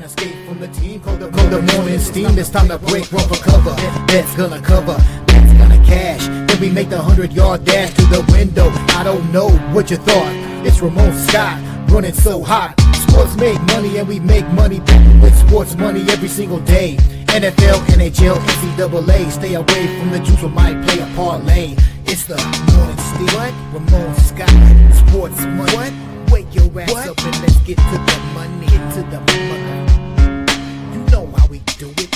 escape from the team. Call the morning steam. It's time to break, run for cover. Bet's gonna cover, bet's gonna cash. Then we make the 100-yard dash to the window. I don't know what you thought. It's Ramon Scott, running so hot. Sports make money and we make money with sports money every single day. NFL, NHL, NCAA. Stay away from the juice, we might play a parlay. It's the morning steam. What? Ramon Scott, sports money. What? Wake your ass up and let's get to the money. Get to the mother. You know how we do it.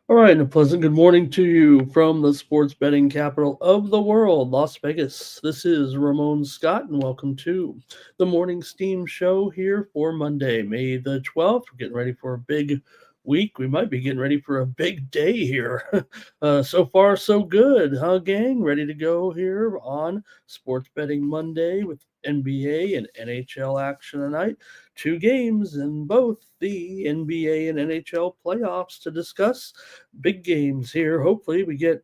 All right, and a pleasant good morning to you from the sports betting capital of the world, Las Vegas. This is Ramon Scott, and welcome to the Morning Steam Show here for Monday, May the 12th. We're getting ready for a big week. We might be getting ready for a big day here. So far, so good, huh, gang? Ready to go here on Sports Betting Monday with NBA and NHL action tonight. 2 games in both the NBA and NHL playoffs to discuss. Big games here. Hopefully, we get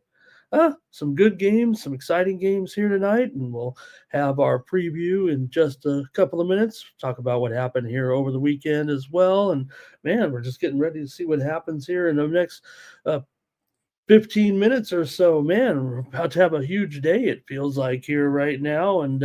some good games, some exciting games here tonight, and we'll have our preview in just a couple of minutes. Talk about what happened here over the weekend as well. And man, we're just getting ready to see what happens here in the next 15 minutes or so. Man, we're about to have a huge day, it feels like, here right now. And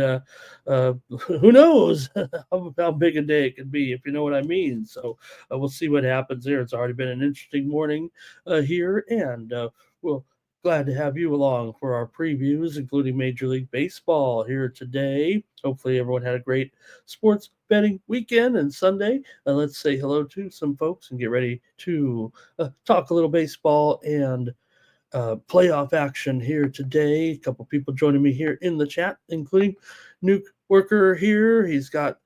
who knows how big a day it could be, if you know what I mean. So we'll see what happens there. It's already been an interesting morning here, and we'll glad to have you along for our previews, including Major League Baseball here today. Hopefully everyone had a great sports betting weekend and Sunday. Let's say hello to some folks and get ready to talk a little baseball and playoff action here today. A couple people joining me here in the chat, including Nuke Worker here. He's got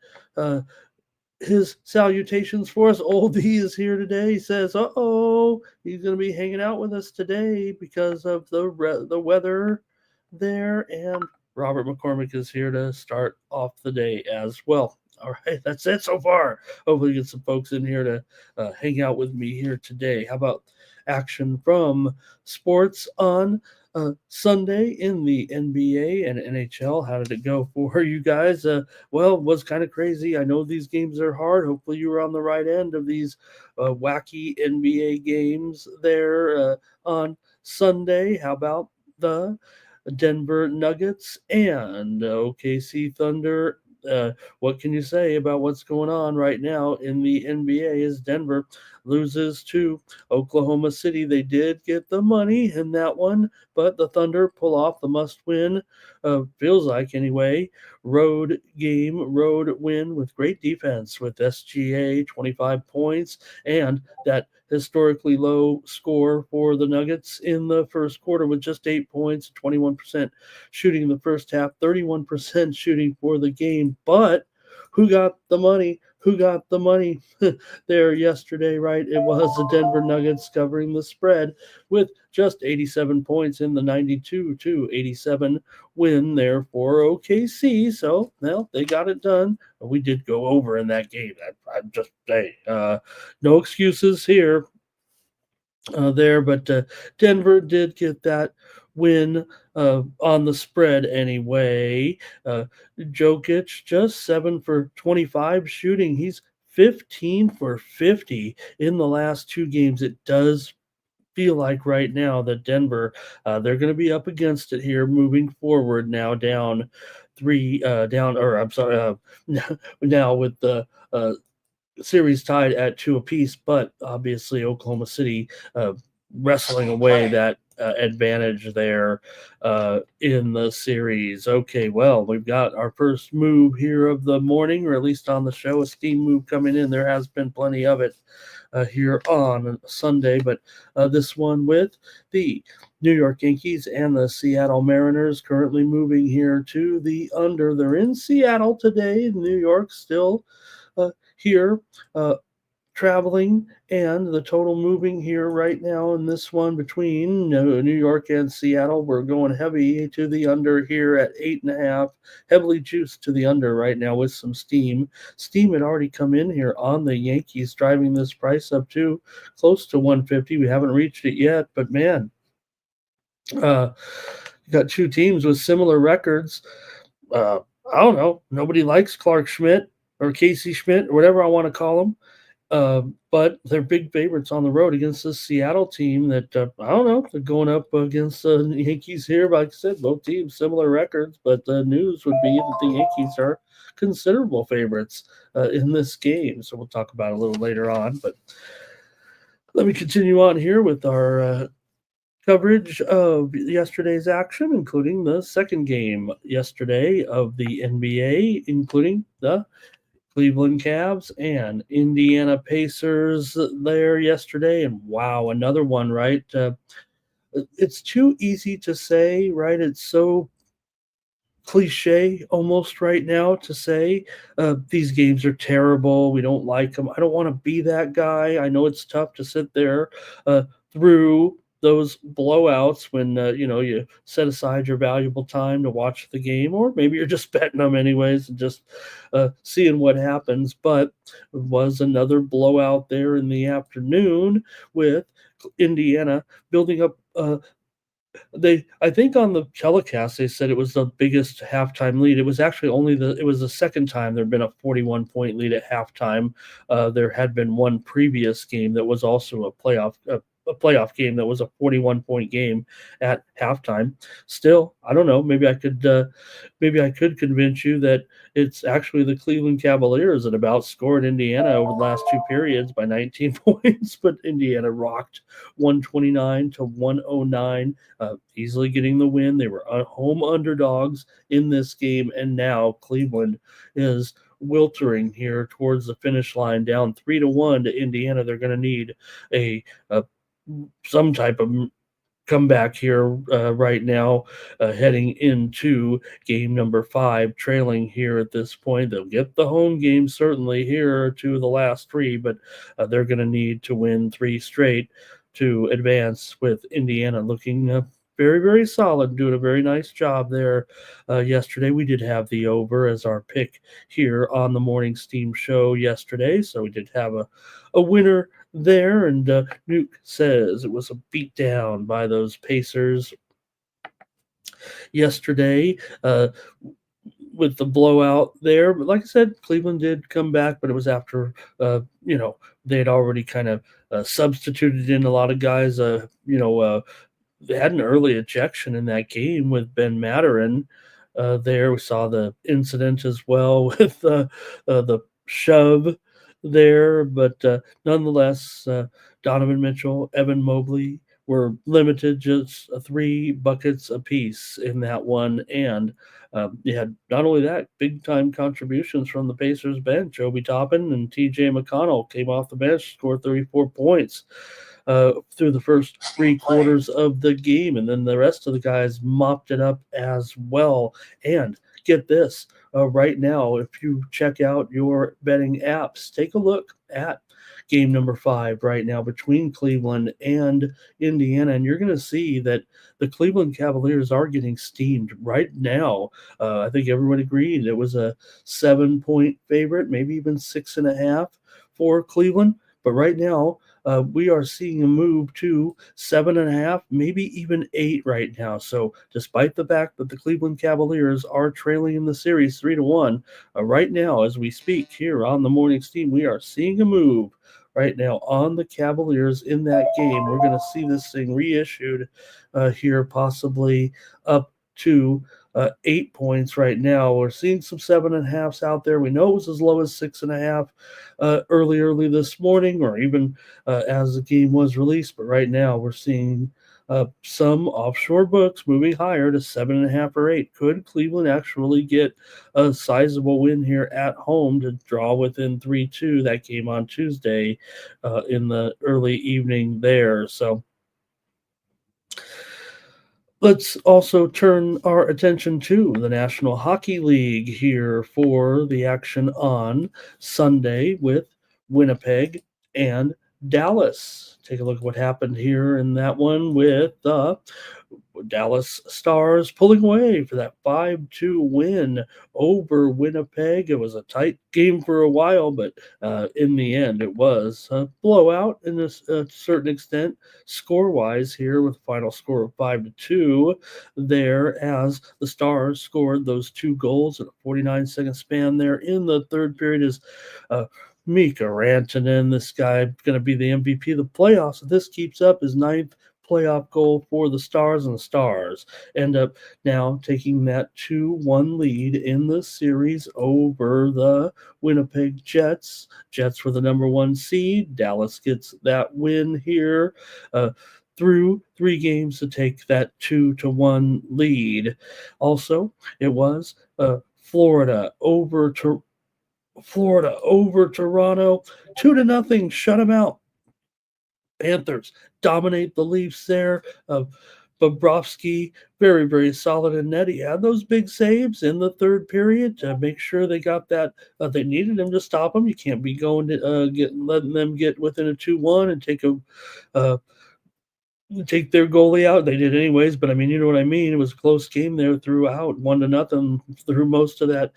his salutations for us. Old D is here today. He says, he's going to be hanging out with us today because of the weather there. And Robert McCormick is here to start off the day as well. All right, that's it so far. Hopefully get some folks in here to hang out with me here today. How about action from sports on Sunday in the NBA and NHL? How did it go for you guys? Well, it was kind of crazy. I know these games are hard. Hopefully you were on the right end of these wacky NBA games there on Sunday. How about the Denver Nuggets and OKC Thunder? What can you say about what's going on right now in the NBA as Denver loses to Oklahoma City? They did get the money in that one, but the Thunder pull off the must-win, feels like anyway, road win with great defense with SGA, 25 points, and that historically low score for the Nuggets in the first quarter with just 8 points, 21% shooting in the first half, 31% shooting for the game. But who got the money? Who got the money there yesterday, right? It was the Denver Nuggets covering the spread with just 87 points in the 92-87 win there for OKC. So, well, they got it done. We did go over in that game. I'm just saying, no excuses here. There, but Denver did get that win on the spread anyway. Jokic just 7 for 25 shooting. He's 15 for 50 in the last 2 games. It does feel like right now that Denver, they're going to be up against it here moving forward now down 3 down, or I'm sorry, now with the series tied at 2 apiece, but obviously Oklahoma City wrestling away that advantage there in the series. Okay, well, we've got our first move here of the morning, or at least on the show, a steam move coming in. There has been plenty of it here on Sunday, but this one with the New York Yankees and the Seattle Mariners currently moving here to the under. They're in Seattle today. New York still here traveling and the total moving here right now in this one between New York and Seattle. We're going heavy to the under here at 8.5, heavily juiced to the under right now with some steam. Steam had already come in here on the Yankees, driving this price up to close to 150. We haven't reached it yet, but man, you got two teams with similar records. Uh, I don't know. Nobody likes Clark Schmidt or Casey Schmidt or whatever I want to call him. But they're big favorites on the road against this Seattle team that I don't know. They're going up against the Yankees here. Like I said, both teams similar records, but the news would be that the Yankees are considerable favorites in this game. So we'll talk about it a little later on. But let me continue on here with our coverage of yesterday's action, including the second game yesterday of the NBA, including the Cleveland Cavs and Indiana Pacers there yesterday. And wow, another one, right? It's too easy to say, right? It's so cliche almost right now to say these games are terrible. We don't like them. I don't want to be that guy. I know it's tough to sit there through those blowouts when you set aside your valuable time to watch the game, or maybe you're just betting them anyways and just seeing what happens. But it was another blowout there in the afternoon with Indiana building up I think on the telecast they said it was the biggest halftime lead. It was actually it was the second time there'd been a 41-point lead at halftime. There had been one previous game that was also a playoff game that was a 41-point game at halftime. Still, I don't know. Maybe I could convince you that it's actually the Cleveland Cavaliers that about scored Indiana over the last two periods by 19 points, but Indiana rocked 129 to 109, easily getting the win. They were home underdogs in this game, and now Cleveland is wiltering here towards the finish line, down 3-1 to Indiana. They're going to need a some type of comeback here right now, heading into game number 5, trailing here at this point. They'll get the home game certainly here to the last 3, but they're going to need to win 3 straight to advance, with Indiana looking very, very solid, doing a very nice job there. Yesterday, we did have the over as our pick here on the Morning Steam show yesterday, so we did have a winner there. And Nuke says it was a beatdown by those Pacers yesterday. With the blowout there. But like I said, Cleveland did come back, but it was after, they had already kind of substituted in a lot of guys. They had an early ejection in that game with Ben Matterin. There we saw the incident as well with the shove there, but nonetheless, Donovan Mitchell, Evan Mobley were limited just 3 buckets apiece in that one, and you had not only that, big time contributions from the Pacers bench. Obi Toppin and T.J. McConnell came off the bench, scored 34 points through the first 3 quarters of the game, and then the rest of the guys mopped it up as well. And get this, right now, if you check out your betting apps, take a look at game number 5 right now between Cleveland and Indiana, and you're going to see that the Cleveland Cavaliers are getting steamed right now. I think everyone agreed it was a 7-point favorite, maybe even 6.5 for Cleveland. But right now, we are seeing a move to 7.5, maybe even 8 right now. So, despite the fact that the Cleveland Cavaliers are trailing in the series 3-1, right now, as we speak here on the Morning Steam, we are seeing a move right now on the Cavaliers in that game. We're going to see this thing reissued here, possibly up to 8 points right now. We're seeing some 7.5s out there. We know it was as low as 6.5 early this morning, or even as the game was released. But right now, we're seeing some offshore books moving higher to 7.5 or 8. Could Cleveland actually get a sizable win here at home to draw within 3-2? That game on Tuesday in the early evening there. So let's also turn our attention to the National Hockey League here for the action on Sunday with Winnipeg and Dallas. Take a look at what happened here in that one with the Dallas Stars pulling away for that 5-2 win over Winnipeg. It was a tight game for a while, but in the end, it was a blowout in a certain extent, score wise, here with a final score of 5-2. There, as the Stars scored those two goals in a 49-second span there in the third period, is Mika Rantanen, this guy going to be the MVP of the playoffs. If this keeps up, his ninth playoff goal for the Stars, and the Stars end up now taking that 2-1 lead in the series over the Winnipeg Jets. Jets were the number one seed. Dallas gets that win here. Through 3 games to take that 2-1 lead. Also, it was Florida over Toronto, 2-0. Shut them out. Panthers dominate the Leafs there. Bobrovsky, very, very solid in net. He had those big saves in the third period to make sure they got that. They needed him to stop them. You can't be going to letting them get within a 2-1 and uh, take their goalie out. They did anyways, but I mean, you know what I mean. It was a close game there throughout, 1-0 through most of that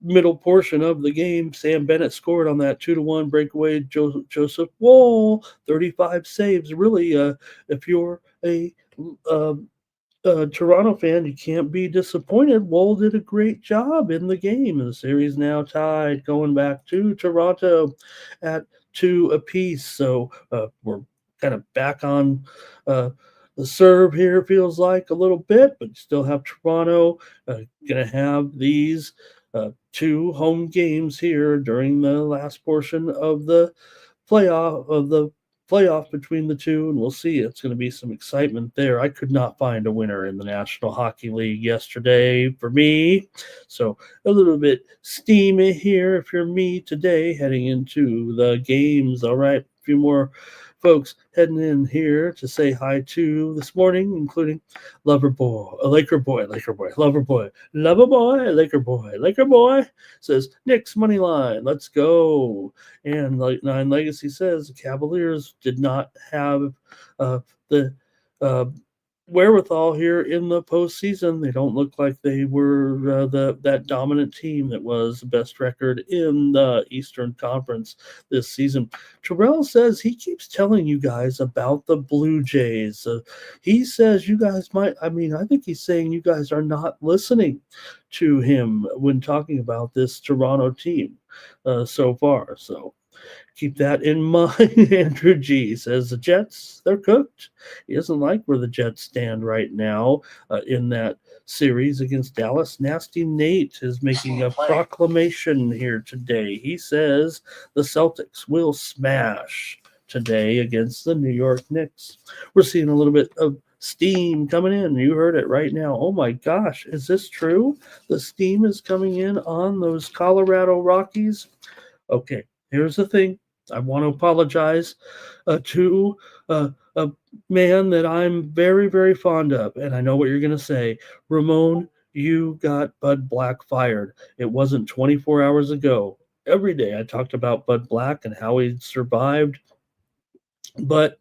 middle portion of the game. Sam Bennett scored on that 2-1 breakaway. Joseph Woll, 35 saves. Really, if you're a Toronto fan, you can't be disappointed. Woll did a great job in the game. The series now tied, going back to Toronto at 2 apiece. So we're kind of back on the serve here, feels like a little bit, but you still have Toronto going to have these 2 home games here during the last portion of the playoff between the two, and we'll see. It's going to be some excitement there. I could not find a winner in the National Hockey League yesterday for me, so a little bit steamy here if you're me today heading into the games. All right, a few more folks heading in here to say hi to this morning, including Laker Boy, Laker Boy, Laker Boy, Laker Boy says Nick's money line. Let's go. And like Nine Legacy says, the Cavaliers did not have the wherewithal here in the postseason. They don't look like they were that dominant team that was the best record in the Eastern Conference this season. Terrell says he keeps telling you guys about the Blue Jays. He says you guys might, I think he's saying you guys are not listening to him when talking about this Toronto team so far. So keep that in mind. Andrew G says the Jets, they're cooked. He doesn't like where the Jets stand right now in that series against Dallas. Nasty Nate is making a proclamation here today. He says the Celtics will smash today against the New York Knicks. We're seeing a little bit of steam coming in. You heard it right now. Oh my gosh, is this true? The steam is coming in on those Colorado Rockies. Okay, here's the thing. I want to apologize to a man that I'm very, very fond of. And I know what you're going to say. Ramon, you got Bud Black fired. It wasn't 24 hours ago. Every day I talked about Bud Black and how he survived. But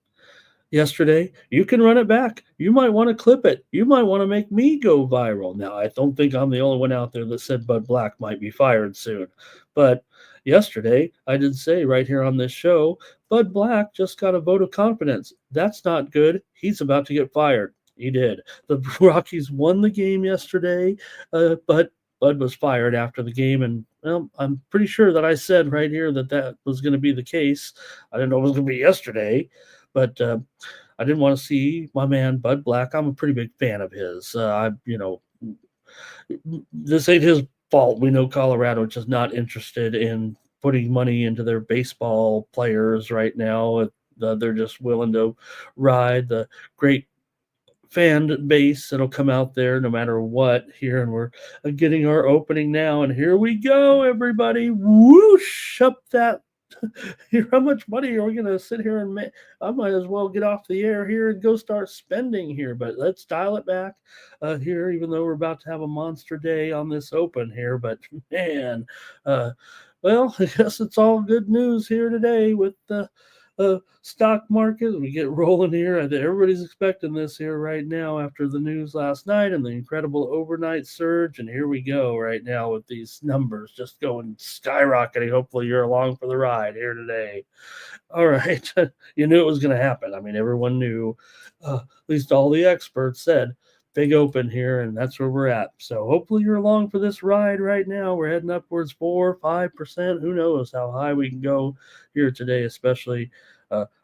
yesterday, you can run it back. You might want to clip it. You might want to make me go viral. Now, I don't think I'm the only one out there that said Bud Black might be fired soon. But yesterday, I did say right here on this show, Bud Black just got a vote of confidence. That's not good. He's about to get fired. He did. The Rockies won the game yesterday, but Bud was fired after the game, and well, I'm pretty sure that I said right here that was going to be the case. I didn't know it was going to be yesterday, but I didn't want to see my man Bud Black. I'm a pretty big fan of his. This ain't his fault. We know Colorado is just not interested in putting money into their baseball players right now. They're just willing to ride the great fan base that'll come out there no matter what here. And we're getting our opening now. And here we go, everybody. Whoosh up that. How much money are we going to sit here and make? I might as well get off the air here and go start spending here. But let's dial it back here, even though we're about to have a monster day on this open here. But man, Well, I guess it's all good news here today with the stock market. We get rolling here. I think everybody's expecting this here right now after the news last night and the incredible overnight surge. And here we go right now with these numbers just going skyrocketing. Hopefully, you're along for the ride here today. All right. You knew it was going to happen. I mean, everyone knew, at least all the experts said, big open here, and that's where we're at. So hopefully you're along for this ride right now. We're heading upwards 4 or 5%. Who knows how high we can go here today, especially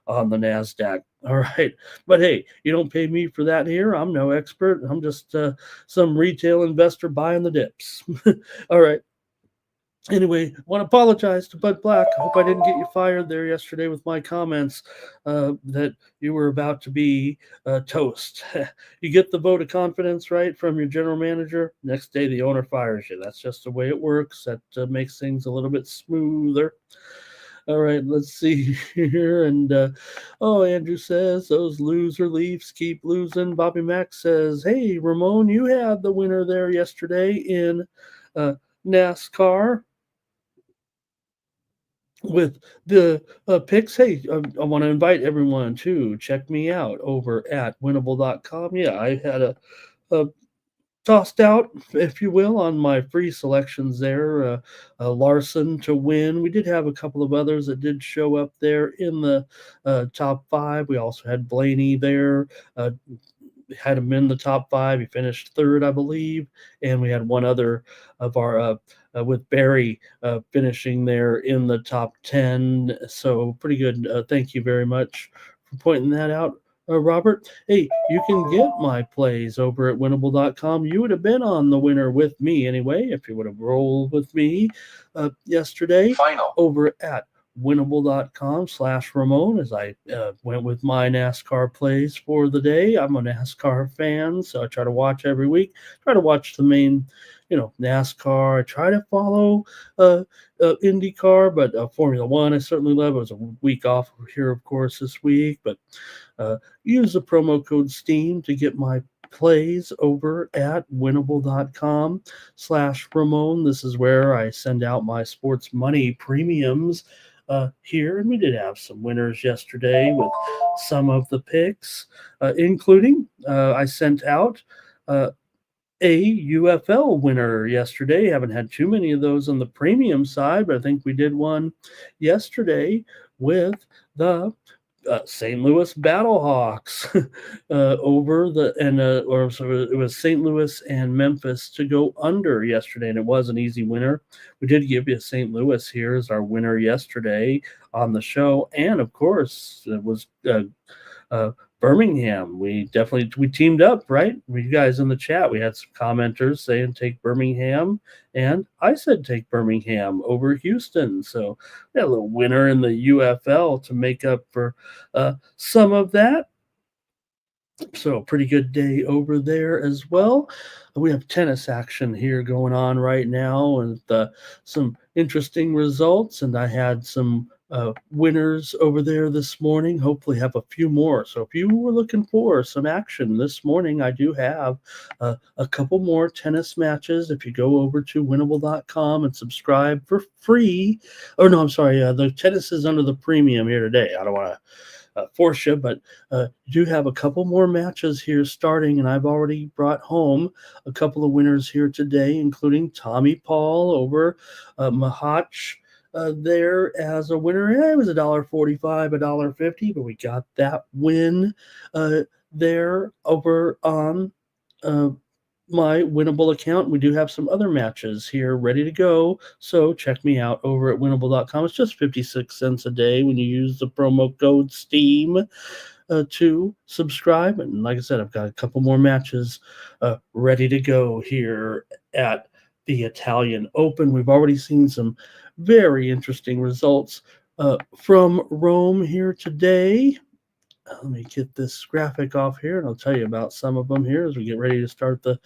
on the NASDAQ. All right. But hey, you don't pay me for that here. I'm no expert. I'm just some retail investor buying the dips. All right. Anyway, want to apologize to Bud Black. I hope I didn't get you fired there yesterday with my comments that you were about to be toast. You get the vote of confidence, right, from your general manager. Next day, the owner fires you. That's just the way it works. That makes things a little bit smoother. All right, let's see here. And Andrew says those loser Leafs keep losing. Bobby Mack says, "Hey, Ramon, you had the winner there yesterday in NASCAR." With the picks. Hey, I want to invite everyone to check me out over at winnable.com. Yeah, I had a tossed out, if you will, on my free selections there. Larson to win. We did have a couple of others that did show up there in the top five. We also had Blaney there. Had him in the top five. He finished third, I believe, and we had one other of our with Barry finishing there in the top 10. So pretty good. Thank you very much for pointing that out, Robert. Hey, you can get my plays over at winnable.com. You would have been on the winner with me anyway if you would have rolled with me yesterday. Final. Over at winnable.com/Ramon as I went with my NASCAR plays for the day. I'm a NASCAR fan, so I try to watch every week. Try to watch the main, NASCAR. I try to follow IndyCar, but Formula One I certainly love. It was a week off here, of course, this week, but use the promo code STEAM to get my plays over at winnable.com/Ramon. This is where I send out my sports money premiums here, and we did have some winners yesterday with some of the picks, including I sent out a UFL winner yesterday. Haven't had too many of those on the premium side, but I think we did one yesterday with the St. Louis Battlehawks over so it was St. Louis and Memphis to go under yesterday, and it was an easy winner. We did give you St. Louis here as our winner yesterday on the show, and of course it was Birmingham. We teamed up, right? You guys in the chat, we had some commenters saying take Birmingham, and I said take Birmingham over Houston. So we had a little winner in the UFL to make up for some of that. So pretty good day over there as well. We have tennis action here going on right now, and some interesting results. And I had some winners over there this morning. Hopefully, have a few more. So if you were looking for some action this morning, I do have a couple more tennis matches. If you go over to winnable.com and subscribe for free, or no, I'm sorry, the tennis is under the premium here today. I don't want to force you, but do have a couple more matches here starting, and I've already brought home a couple of winners here today, including Tommy Paul over Mahach there as a winner. Yeah, it was $1.45, $1.50, but we got that win there over on my winnable account. We do have some other matches here ready to go, so check me out over at winnable.com. It's just 56 cents a day when you use the promo code STEAM to subscribe. And like I said, I've got a couple more matches ready to go here at the Italian Open. We've already seen some very interesting results from Rome here today. Let me get this graphic off here, and I'll tell you about some of them here as we get ready to start the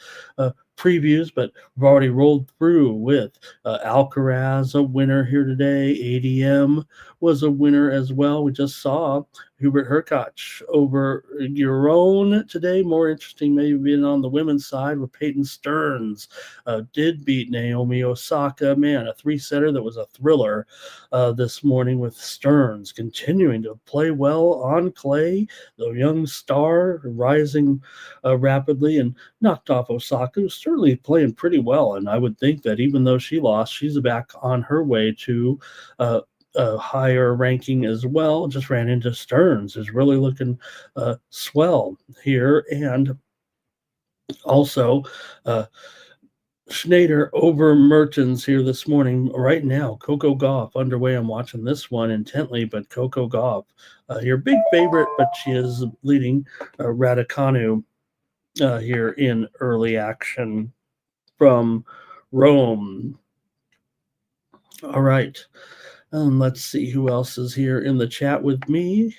previews, but we've already rolled through with Alcaraz, a winner here today. ADM was a winner as well. We just saw Hubert Hurkacz over Giron today. More interesting, maybe being on the women's side, where Peyton Stearns did beat Naomi Osaka. Man, a three-setter that was a thriller this morning, with Stearns continuing to play well on clay. The young star rising rapidly and knocked off Osaka, who's certainly playing pretty well. And I would think that even though she lost, she's back on her way to a higher ranking as well. Just ran into Stearns, who's really looking swell here. And also, Schneider over Mertens here this morning. Right now, Coco Gauff underway. I'm watching this one intently, but Coco Gauff, your big favorite, but she is leading Raducanu here in early action from Rome. All right. Let's see who else is here in the chat with me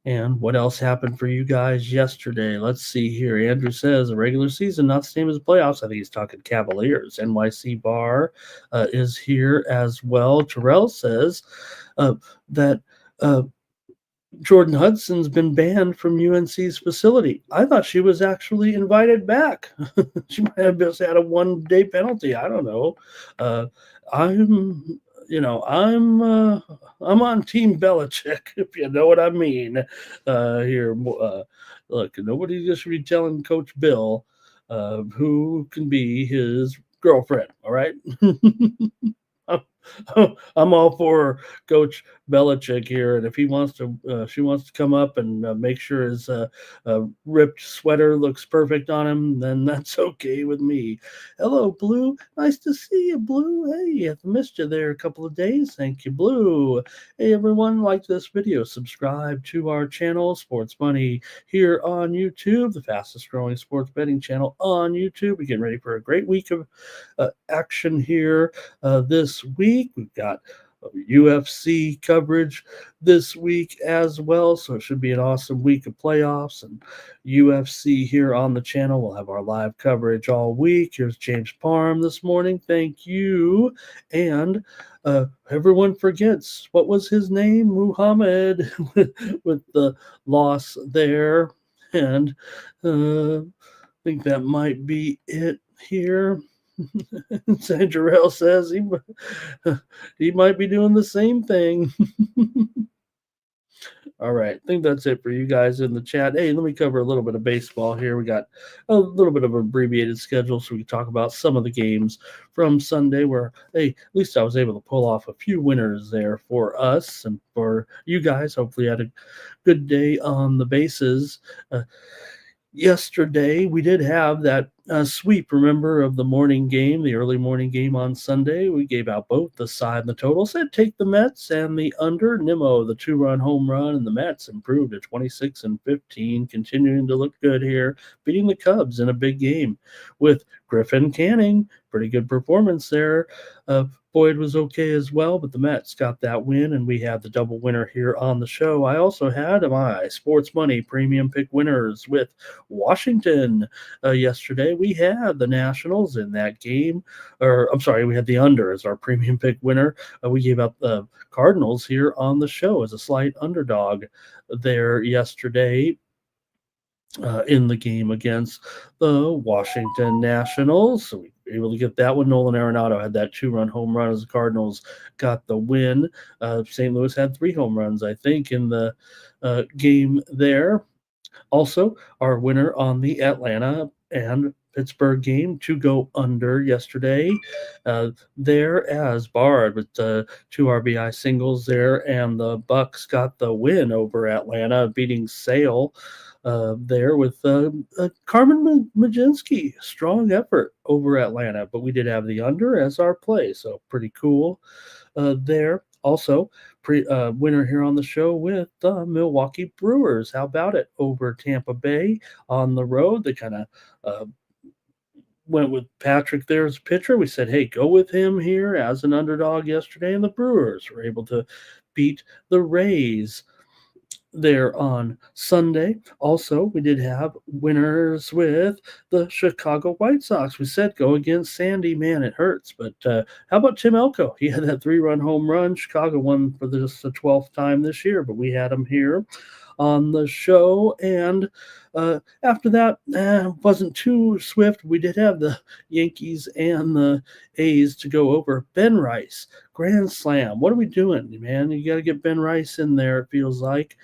and what else happened for you guys yesterday. Let's see here. Andrew says a regular season, not the same as the playoffs. I think he's talking Cavaliers. NYC Bar is here as well. Terrell says that Jordan Hudson's been banned from UNC's facility. I thought she was actually invited back. She might have just had a one-day penalty. I don't know. I'm on Team Belichick, if you know what I mean. Here, look, nobody just should be telling Coach Bill who can be his girlfriend. All right. I'm all for Coach Belichick here, and if he wants to, she wants to come up and make sure his ripped sweater looks perfect on him, then that's okay with me. Hello, Blue. Nice to see you, Blue. Hey, I've missed you there a couple of days. Thank you, Blue. Hey, everyone, like this video, subscribe to our channel, Sports Money, here on YouTube, the fastest growing sports betting channel on YouTube. We're getting ready for a great week of action here this week. We've got UFC coverage this week as well, so it should be an awesome week of playoffs and UFC here on the channel. We'll have our live coverage all week. Here's James Parham this morning. Thank you. And everyone forgets, what was his name? Muhammad with the loss there. And I think that might be it here. Sanjarel says he might be doing the same thing. All right, I think that's it for you guys in the chat. Hey, let me cover a little bit of baseball here. We got a little bit of an abbreviated schedule, so we can talk about some of the games from Sunday where, hey, at least I was able to pull off a few winners there for us and for you guys. Hopefully you had a good day on the bases. Yesterday, we did have that sweep, remember, of the morning game, the early morning game on Sunday. We gave out both the side and the total. Said take the Mets and the under. Nimmo, the 2-run home run, and the Mets improved to 26-15, continuing to look good here, beating the Cubs in a big game with Griffin Canning. Pretty good performance there. Boyd was okay as well, but the Mets got that win, and we had the double winner here on the show. I also had my Sports Money premium pick winners with Washington yesterday. We had the Nationals in that game, or I'm sorry, we had the under as our premium pick winner. We gave out the Cardinals here on the show as a slight underdog there yesterday. In the game against the Washington Nationals. So we were able to get that one. Nolan Arenado had that 2-run home run as the Cardinals got the win. St. Louis had 3 home runs, I think, in the game there. Also, our winner on the Atlanta and Pittsburgh game to go under yesterday. There as Bard with 2 RBI singles there, and the Bucks got the win over Atlanta, beating Sale there with Carmen Majinski. Strong effort over Atlanta, but we did have the under as our play, so pretty cool there. Also, winner here on the show with the Milwaukee Brewers. How about it? Over Tampa Bay on the road. They kind of went with Patrick there as a pitcher. We said, hey, go with him here as an underdog yesterday, and the Brewers were able to beat the Rays there on Sunday. Also, we did have winners with the Chicago White Sox. We said go against Sandy. Man, it hurts. But how about Tim Elko? He had that 3-run home run. Chicago won for this the 12th time this year, but we had him here on the show. And after that, wasn't too swift. We did have the Yankees and the A's to go over. Ben Rice, grand slam. What are we doing, man? You got to get Ben Rice in there, it feels like,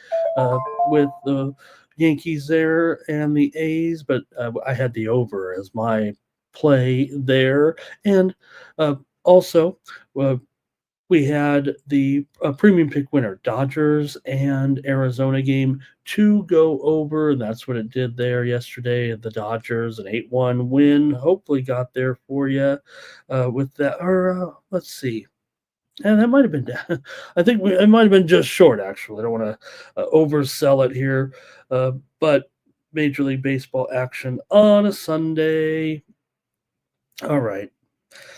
with the Yankees there and the A's. But I had the over as my play there. And also, we had the premium pick winner, Dodgers and Arizona game to go over. And that's what it did there yesterday. The Dodgers, an 8-1 win, hopefully got there for you with that. Or let's see. And that might have been, I think it might have been just short, actually. I don't want to oversell it here. But Major League Baseball action on a Sunday. All right.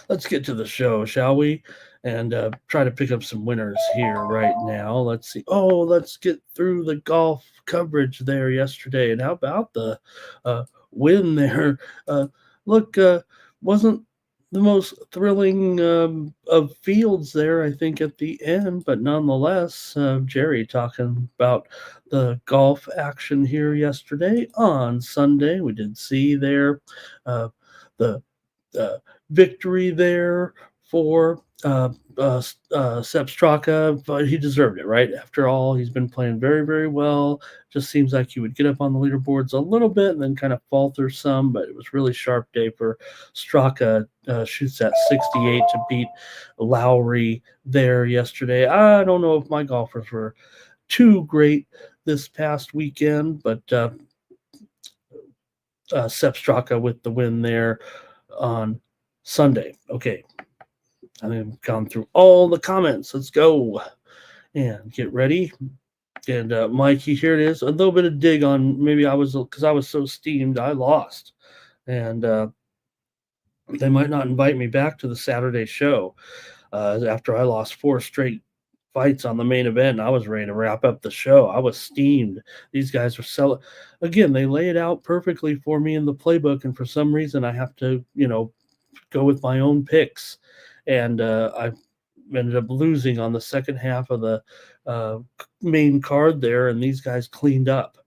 Let's get to the show, shall we? And try to pick up some winners here right now. Let's see. Oh, let's get through the golf coverage there yesterday. And how about the win there? Look, wasn't the most thrilling of fields there, I think, at the end, but nonetheless, Jerry talking about the golf action here yesterday on Sunday. We did see there the victory there for Sepp Straka, but he deserved it, right? After all, he's been playing very, very well. Just seems like he would get up on the leaderboards a little bit and then kind of falter some, but it was really sharp day for Straka. Shoots at 68 to beat Lowry there yesterday. I don't know if my golfers were too great this past weekend, but Sepp Straka with the win there on Sunday. Okay. I've gone through all the comments. Let's go and get ready. And Mikey, here it is. A little bit of dig on maybe because I was so steamed, I lost. And they might not invite me back to the Saturday show after I lost 4 straight fights on the main event. I was ready to wrap up the show. I was steamed. These guys are selling. Again, they lay it out perfectly for me in the playbook. And for some reason, I have to, go with my own picks. And I ended up losing on the second half of the main card there, and these guys cleaned up.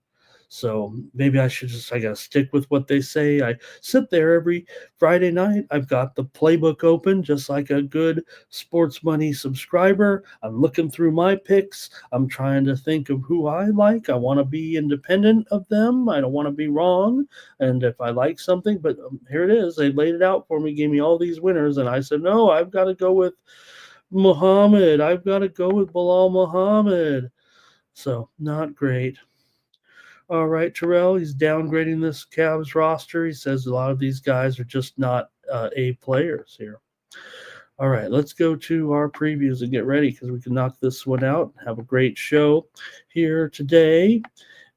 So maybe I got to stick with what they say. I sit there every Friday night. I've got the playbook open just like a good Sports Money subscriber. I'm looking through my picks. I'm trying to think of who I like. I want to be independent of them. I don't want to be wrong. And if I like something, but here it is. They laid it out for me, gave me all these winners. And I said, no, I've got to go with Muhammad. I've got to go with Bilal Muhammad. So not great. All right, Terrell, he's downgrading this Cavs roster. He says a lot of these guys are just not A players here. All right, let's go to our previews and get ready because we can knock this one out. Have a great show here today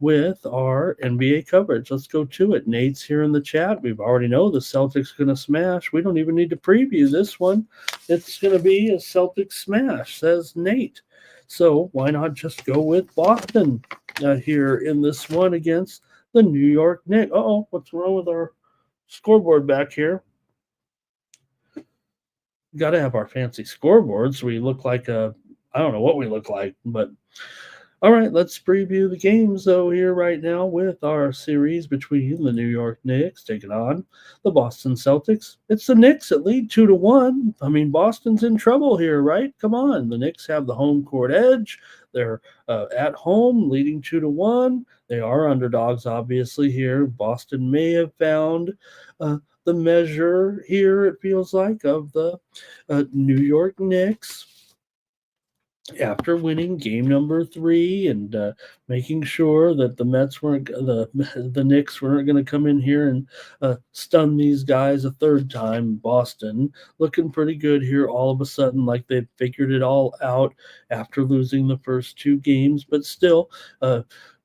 with our NBA coverage. Let's go to it. Nate's here in the chat. We already know the Celtics are going to smash. We don't even need to preview this one. It's going to be a Celtics smash, says Nate. So why not just go with Boston here in this one against the New York Knicks? Uh-oh, what's wrong with our scoreboard back here? Got to have our fancy scoreboards. We look like I don't know what we look like, but all right, let's preview the games, though, here right now with our series between the New York Knicks taking on the Boston Celtics. It's the Knicks that lead 2-1. I mean, Boston's in trouble here, right? Come on. The Knicks have the home court edge. They're at home, leading 2-1. They are underdogs, obviously, here. Boston may have found the measure here, it feels like, of the New York Knicks after winning game number 3 and making sure that the Knicks weren't going to come in here and stun these guys a third time. Boston looking pretty good here all of a sudden, like they've figured it all out after losing the first 2 games, but still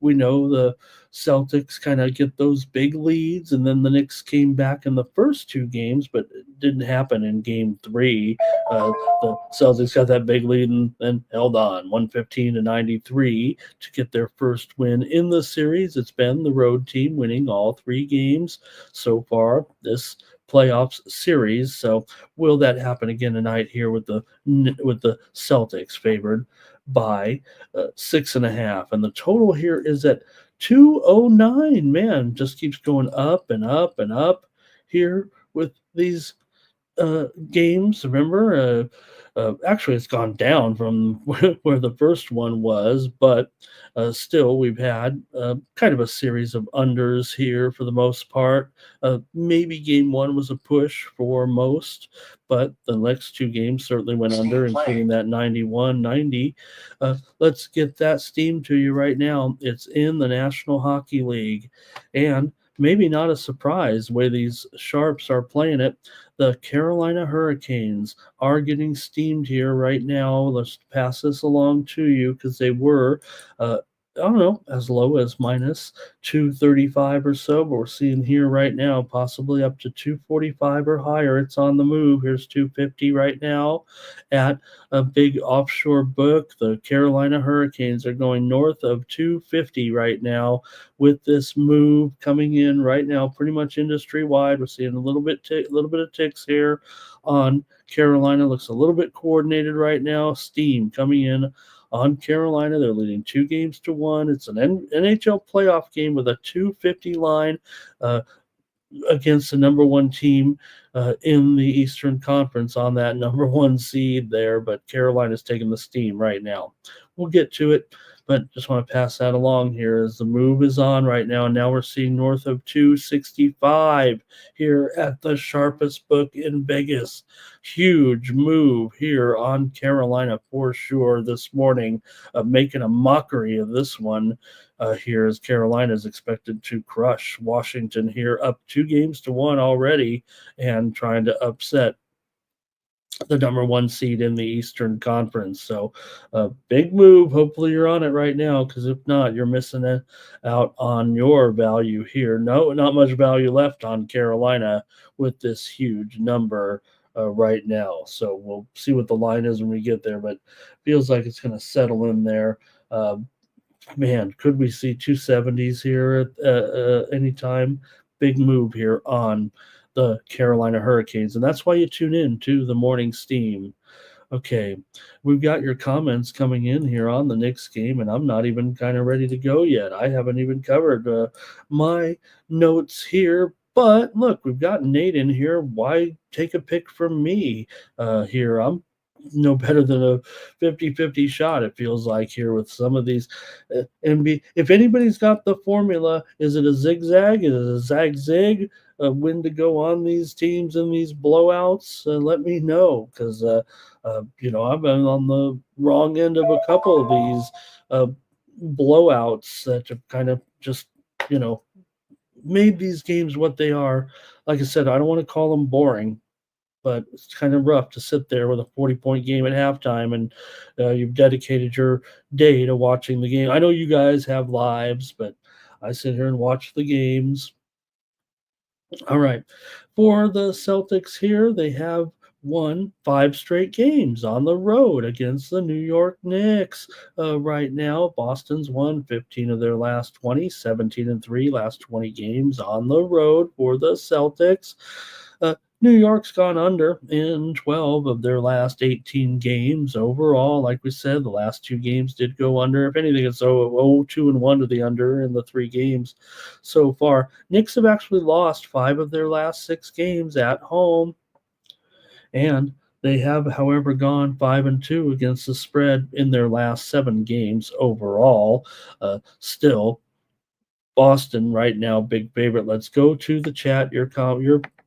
we know the Celtics kind of get those big leads, and then the Knicks came back in the first two games, but it didn't happen in game three. The Celtics got that big lead and then held on 115-93 to get their first win in the series. It's been the road team winning all three games so far this playoffs series. So will that happen again tonight here with the Celtics favored by 6.5, and the total here is at 209. Man, just keeps going up and up and up here with these games. Remember, actually, it's gone down from where the first one was, but still, we've had kind of a series of unders here for the most part. Maybe game one was a push for most, but the next two games certainly went under, including that 91-90. Let's get that steam to you right now. It's in the National Hockey League, and maybe not a surprise the way these sharps are playing it. The Carolina Hurricanes are getting steamed here right now. Let's pass this along to you because they were, I don't know, as low as minus 235 or so, but we're seeing here right now possibly up to 245 or higher. It's on the move. Here's 250 right now at a big offshore book. The Carolina Hurricanes are going north of 250 right now with this move coming in right now, pretty much industry wide. We're seeing a little bit of ticks here on Carolina. Looks a little bit coordinated right now. Steam coming in on Carolina. They're leading 2-1. It's an NHL playoff game with a 250 line against the number one team in the Eastern Conference on that number one seed there. But Carolina's taking the steam right now. We'll get to it, but just want to pass that along here as the move is on right now. And now we're seeing north of 265 here at the sharpest book in Vegas. Huge move here on Carolina for sure this morning, making a mockery of this one. Here as Carolina is expected to crush Washington here, up 2-1 already, and trying to upset the number one seed in the Eastern Conference. So a big move. Hopefully you're on it right now, because if not, you're missing out on your value here. No, not much value left on Carolina with this huge number right now. So we'll see what the line is when we get there, but feels like it's going to settle in there. Man, could we see 270s here at any time? Big move here on the Carolina Hurricanes, and that's why you tune in to the Morning Steam. Okay, we've got your comments coming in here on the Knicks game, and I'm not even kind of ready to go yet. I haven't even covered my notes here. But look, we've got Nate in here. Why take a pick from me here? I'm no better than a 50-50 shot, it feels like, here with some of these. If anybody's got the formula, is it a zigzag? Is it a zag-zig? When to go on these teams and these blowouts? Let me know, because I've been on the wrong end of a couple of these blowouts that have kind of just made these games what they are. Like I said, I don't want to call them boring, but it's kind of rough to sit there with a 40-point game at halftime, and you've dedicated your day to watching the game. I know you guys have lives, but I sit here and watch the games. All right. For the Celtics here, they have won 5 straight games on the road against the New York Knicks. Right now, Boston's won 15 of their last 20, 17-3 last 20 games on the road for the Celtics. New York's gone under in 12 of their last 18 games overall. Like we said, the last 2 games did go under. If anything, it's 2-1 to the under in the 3 games so far. Knicks have actually lost 5 of their last 6 games at home, and they have, however, gone 5-2 against the spread in their last 7 games overall. Still, Boston right now, big favorite. Let's go to the chat. Your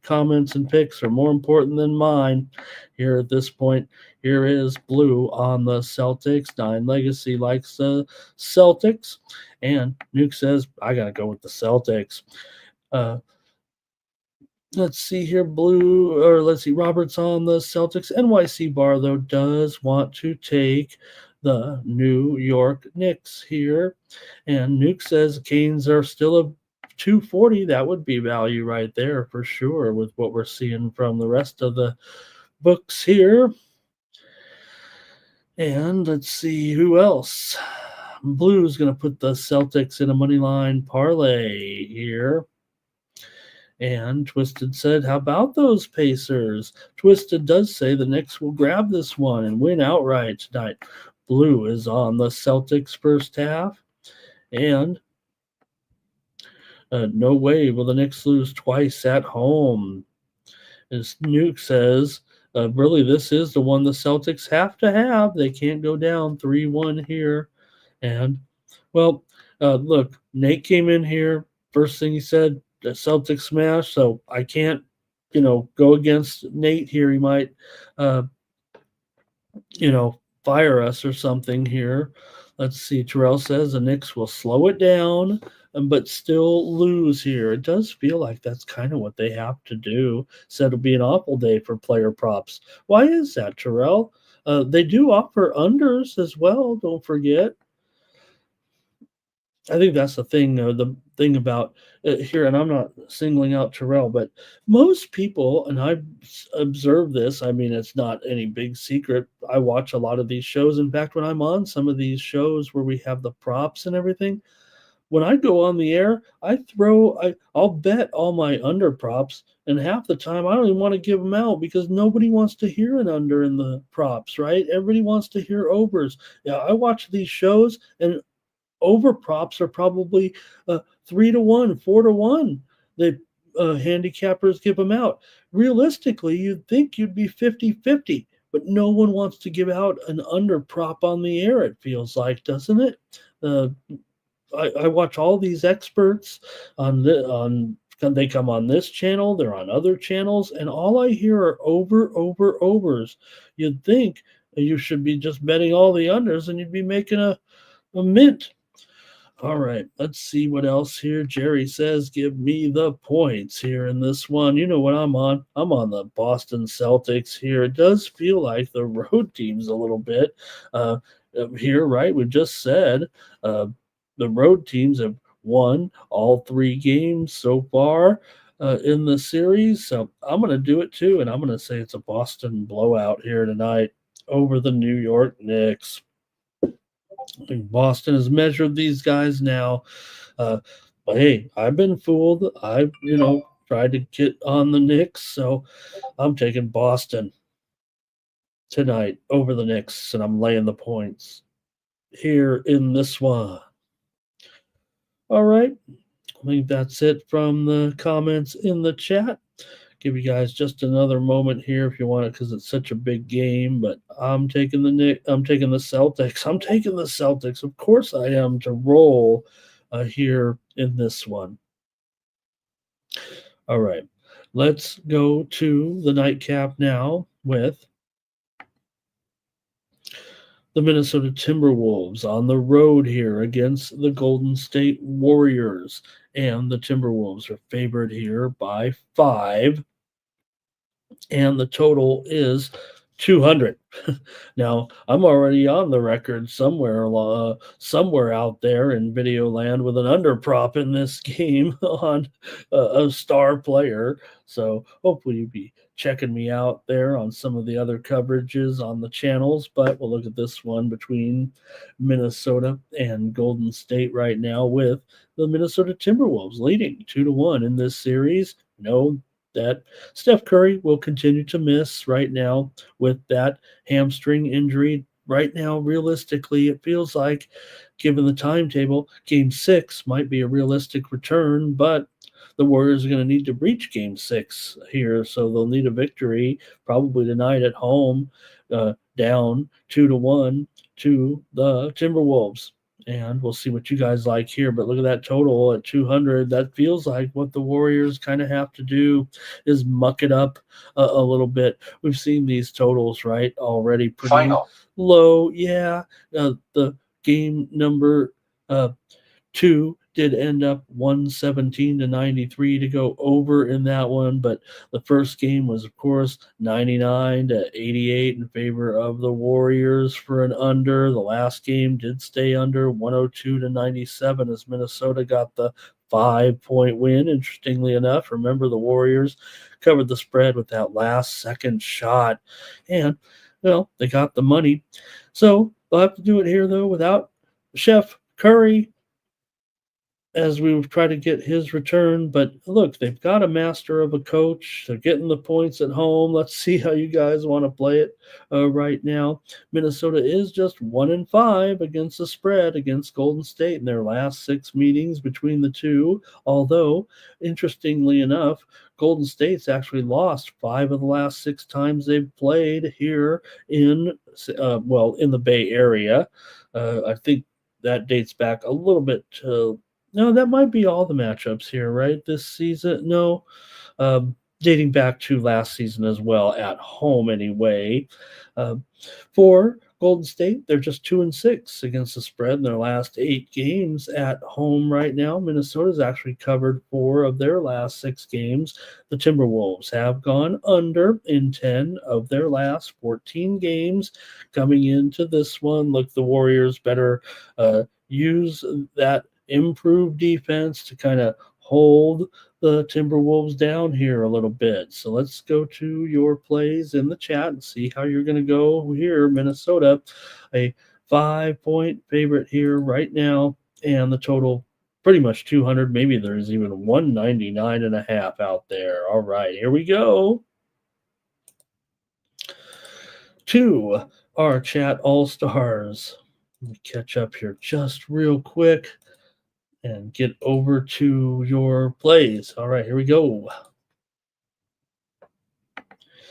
comments and picks are more important than mine here at this point. Here is Blue on the Celtics. 9 Legacy likes the Celtics, and Nuke says I gotta go with the Celtics. Let's see here, Robert's on the Celtics. NYC Bar, though, does want to take the New York Knicks here. And Nuke says Canes are still a 240. That would be value right there for sure with what we're seeing from the rest of the books here. And let's see who else. Blue's going to put the Celtics in a money line parlay here. And Twisted said, how about those Pacers? Twisted does say the Knicks will grab this one and win outright tonight. Blue is on the Celtics first half. And no way will the Knicks lose twice at home. As Nuke says, really, this is the one the Celtics have to have. They can't go down 3-1 here. And, well, look, Nate came in here. First thing he said, the Celtics smash. So I can't, go against Nate here. He might, fire us or something here. Let's see. Terrell says the Knicks will slow it down, but still lose here. It does feel like that's kind of what they have to do. Said it'll be an awful day for player props. Why is that, Terrell? They do offer unders as well. Don't forget. I think that's the thing. The thing about here, and I'm not singling out Terrell, but most people, and I've observed this. I mean, it's not any big secret. I watch a lot of these shows. In fact, when I'm on some of these shows where we have the props and everything, when I go on the air, I'll bet all my under props, and half the time I don't even want to give them out because nobody wants to hear an under in the props, right? Everybody wants to hear overs. Yeah, I watch these shows, and over props are probably 3-1, 4-1. The handicappers give them out. Realistically, you'd think you'd be 50-50, but no one wants to give out an under prop on the air, it feels like, doesn't it? I watch all these experts they come on this channel, they're on other channels, and all I hear are overs. You'd think you should be just betting all the unders and you'd be making a mint. All right, let's see what else here. Jerry says, give me the points here in this one. You know what I'm on? I'm on the Boston Celtics here. It does feel like the road teams a little bit here, right? We just said the road teams have won all 3 games so far in the series. So I'm going to do it too, and I'm going to say it's a Boston blowout here tonight over the New York Knicks. Boston has measured these guys now. But hey, I've been fooled. I've, tried to get on the Knicks, so I'm taking Boston tonight over the Knicks, and I'm laying the points here in this one. All right. I think that's it from the comments in the chat. Give you guys just another moment here if you want it because it's such a big game. But I'm taking the Celtics. I'm taking the Celtics. Of course I am to roll here in this one. All right. Let's go to the nightcap now with the Minnesota Timberwolves on the road here against the Golden State Warriors. And the Timberwolves are favored here by 5. And the total is 200. Now, I'm already on the record somewhere out there in video land with an under prop in this game on a star player. So hopefully you'll be checking me out there on some of the other coverages on the channels. But we'll look at this one between Minnesota and Golden State right now with the Minnesota Timberwolves leading 2-1 in this series. That Steph Curry will continue to miss right now with that hamstring injury. Right now, realistically, it feels like, given the timetable, Game 6 might be a realistic return, but the Warriors are going to need to reach Game 6 here, so they'll need a victory probably tonight at home, down 2-1 to the Timberwolves. And we'll see what you guys like here. But look at that total at 200. That feels like what the Warriors kind of have to do is muck it up a little bit. We've seen these totals, right, already pretty low. Yeah, the game number 2 did end up 117-93 to go over in that one, but the first game was, of course, 99-88 in favor of the Warriors for an under. The last game did stay under 102-97 as Minnesota got the 5-point win. Interestingly enough, remember the Warriors covered the spread with that last second shot, and well, they got the money. So they'll have to do it here though without Chef Curry as we try to get his return. But look, they've got a master of a coach. They're getting the points at home. Let's see how you guys want to play it right now. Minnesota is just 1-5 against the spread against Golden State in their last 6 meetings between the two. Although, interestingly enough, Golden State's actually lost 5 of the last 6 times they've played here in in the Bay Area. I think that dates back a little bit to no, that might be all the matchups here, right? This season? No, dating back to last season as well, at home anyway. Um, for Golden State, they're just 2-6 against the spread in their last 8 games at home right now. Minnesota's actually covered 4 of their last 6 games. The Timberwolves have gone under in 10 of their last 14 games. Coming into this one, look, the Warriors better use that improved defense to kind of hold the Timberwolves down here a little bit. So let's go to your plays in the chat and see how you're going to go here. Minnesota, a 5-point favorite here right now, and the total pretty much 200. Maybe there's even 199.5 out there. All right, here we go. To our chat all-stars. Let me catch up here just real quick and get over to your plays. All right, here we go.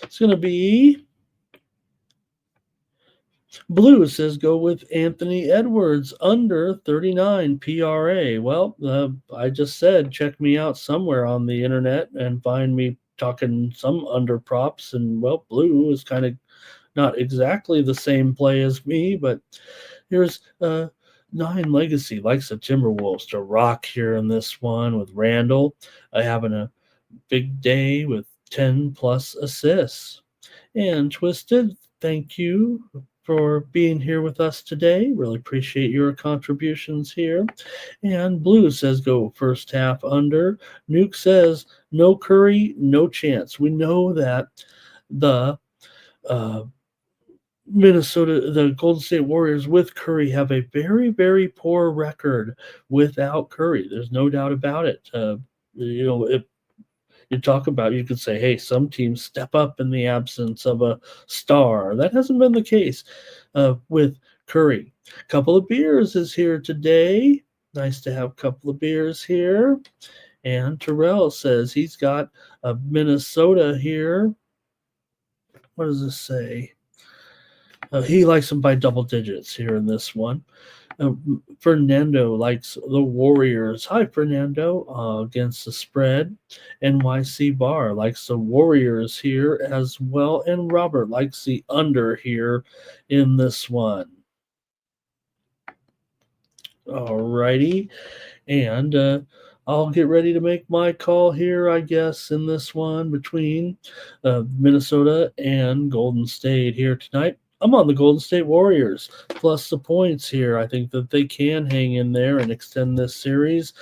It's going to be Blue says go with Anthony Edwards under 39 PRA. Well, I just said check me out somewhere on the internet and find me talking some under props. And well, Blue is kind of not exactly the same play as me, but here's 9 Legacy likes the Timberwolves to rock here in this one with Randall having a big day with 10 plus assists. And Twisted, thank you for being here with us today. Really appreciate your contributions here. And Blue says go first half under. Nuke says no Curry, no chance. We know that the the Golden State Warriors with Curry have a very, very poor record without Curry. There's no doubt about it. If you talk about, you could say, hey, some teams step up in the absence of a star. That hasn't been the case with Curry. Couple of beers is here today. Nice to have a couple of beers here. And Terrell says he's got a Minnesota here. What does this say? He likes them by double digits here in this one. Fernando likes the Warriors. Hi, Fernando, against the spread. NYC Bar likes the Warriors here as well. And Robert likes the under here in this one. All righty. And I'll get ready to make my call here, I guess, in this one between Minnesota and Golden State here tonight. I'm on the Golden State Warriors plus the points here. I think that they can hang in there and extend this series.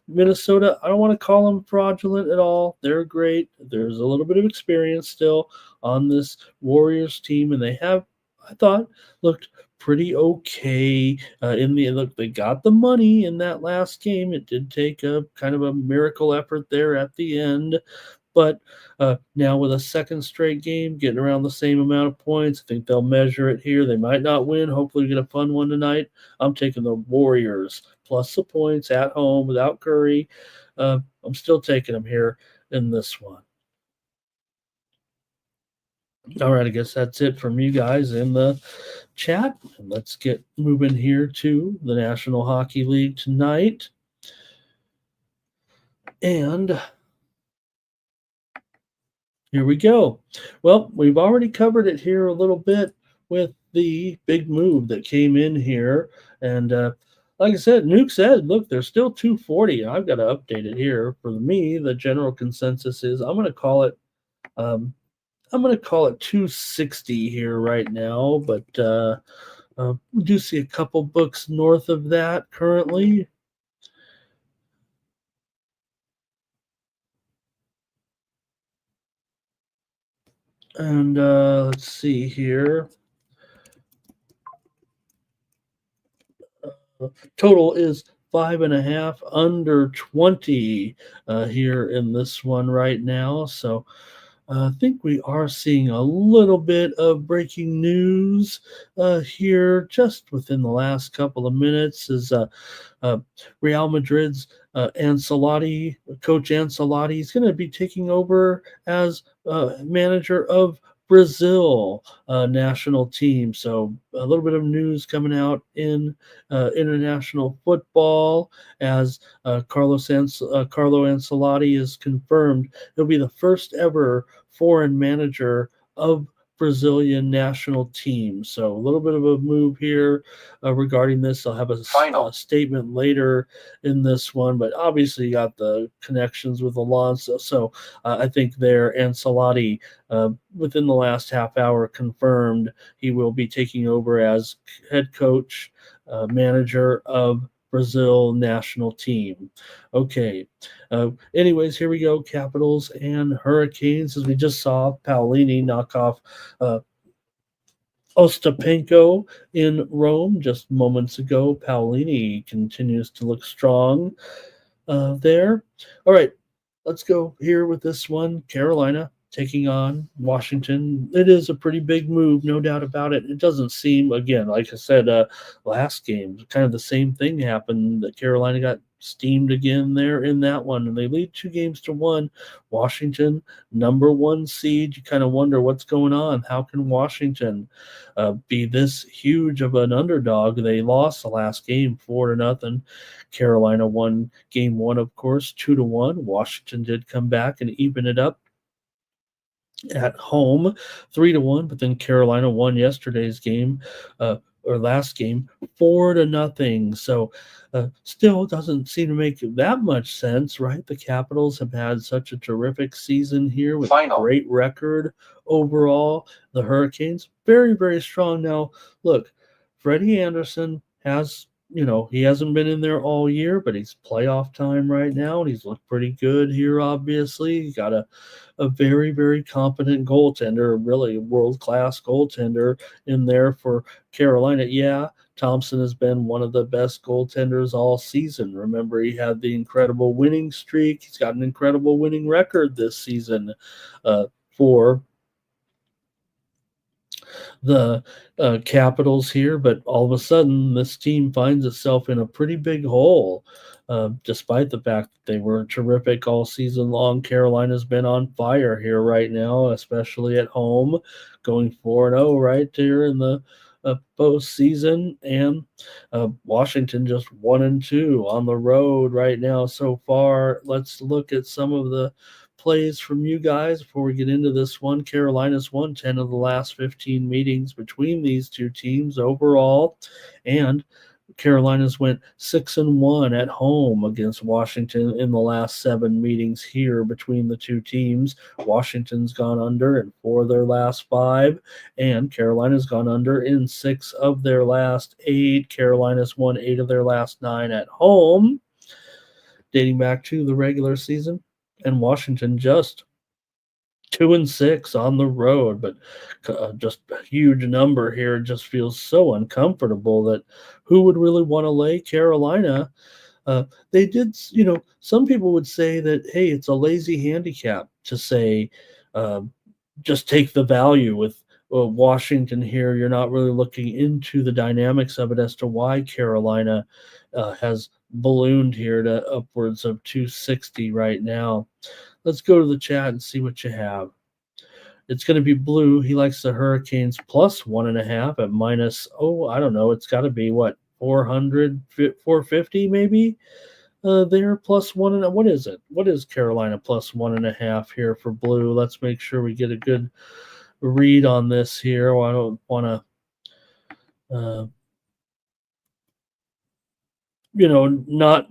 Minnesota, I don't want to call them fraudulent at all. They're great. There's a little bit of experience still on this Warriors team, and they have, I thought, looked pretty okay look, they got the money in that last game. It did take a kind of a miracle effort there at the end. But now with a second straight game, getting around the same amount of points, I think they'll measure it here. They might not win. Hopefully we get a fun one tonight. I'm taking the Warriors plus the points at home without Curry. I'm still taking them here in this one. All right, I guess that's it from you guys in the chat. And let's get moving here to the National Hockey League tonight. And here we go. Well, we've already covered it here a little bit with the big move that came in here. And like I said, Nuke said, look, there's still 240. I've got to update it here. For me, the general consensus is um, I'm going to call it 260 here right now, but we do see a couple books north of that currently. And let's see here. Total is 5.5 under 20 here in this one right now. So I think we are seeing a little bit of breaking news here just within the last couple of minutes. Is uh, Real Madrid's Coach Ancelotti, is going to be taking over as manager of Brazil national team. So a little bit of news coming out in international football as Carlo Ancelotti is confirmed he'll be the first ever foreign manager of Brazilian national team. So a little bit of a move here regarding this. I'll have a statement later in this one, but obviously you got the connections with Alonso. So I think there Ancelotti within the last half hour confirmed he will be taking over as head coach, manager of Brazil national team. Okay. Anyways, here we go. Capitals and Hurricanes. As we just saw, Paolini knock off Ostapenko in Rome just moments ago. Paolini continues to look strong there. All right, let's go here with this one. Carolina taking on Washington. It is a pretty big move, no doubt about it. It doesn't seem, again, like I said, last game, kind of the same thing happened. That Carolina got steamed again there in that one, and they lead 2-1. Washington, number one seed. You kind of wonder what's going on. How can Washington be this huge of an underdog? They lost the last game 4-0. Carolina won game one, of course, 2-1. Washington did come back and even it up at home 3-1, but then Carolina won yesterday's game or last game 4-0. So still doesn't seem to make that much sense, right? The Capitals have had such a terrific season here with a great record overall. The Hurricanes very, very strong. Now look, Freddie Anderson has, he hasn't been in there all year, but he's playoff time right now, and he's looked pretty good here. Obviously, he got a very, very competent goaltender, really world-class goaltender in there for Carolina. Yeah, Thompson has been one of the best goaltenders all season. Remember, he had the incredible winning streak. He's got an incredible winning record this season for the Capitals here, but all of a sudden this team finds itself in a pretty big hole. Despite the fact that they were terrific all season long, Carolina's been on fire here right now, especially at home, going 4-0 right there in the postseason, and Washington just 1-2 on the road right now so far. Let's look at some of the plays from you guys before we get into this one. Carolina's won 10 of the last 15 meetings between these two teams overall, and Carolina's went 6-1 at home against Washington in the last 7 meetings here between the two teams. Washington's gone under in 4 of their last 5, and Carolina's gone under in 6 of their last 8. Carolina's won 8 of their last 9 at home, dating back to the regular season, and Washington just 2-6 on the road, but just a huge number here. It just feels so uncomfortable that who would really want to lay Carolina? They did, some people would say that, hey, it's a lazy handicap to say just take the value with Washington here. You're not really looking into the dynamics of it as to why Carolina has ballooned here to upwards of 260 right now. Let's go to the chat and see what you have. It's going to be Blue. He likes the Hurricanes plus 1.5 at minus, I don't know. It's got to be what, 400, 450 maybe? There plus 1. What is it? What is Carolina plus 1.5 here for Blue? Let's make sure we get a good read on this here. I don't want to not.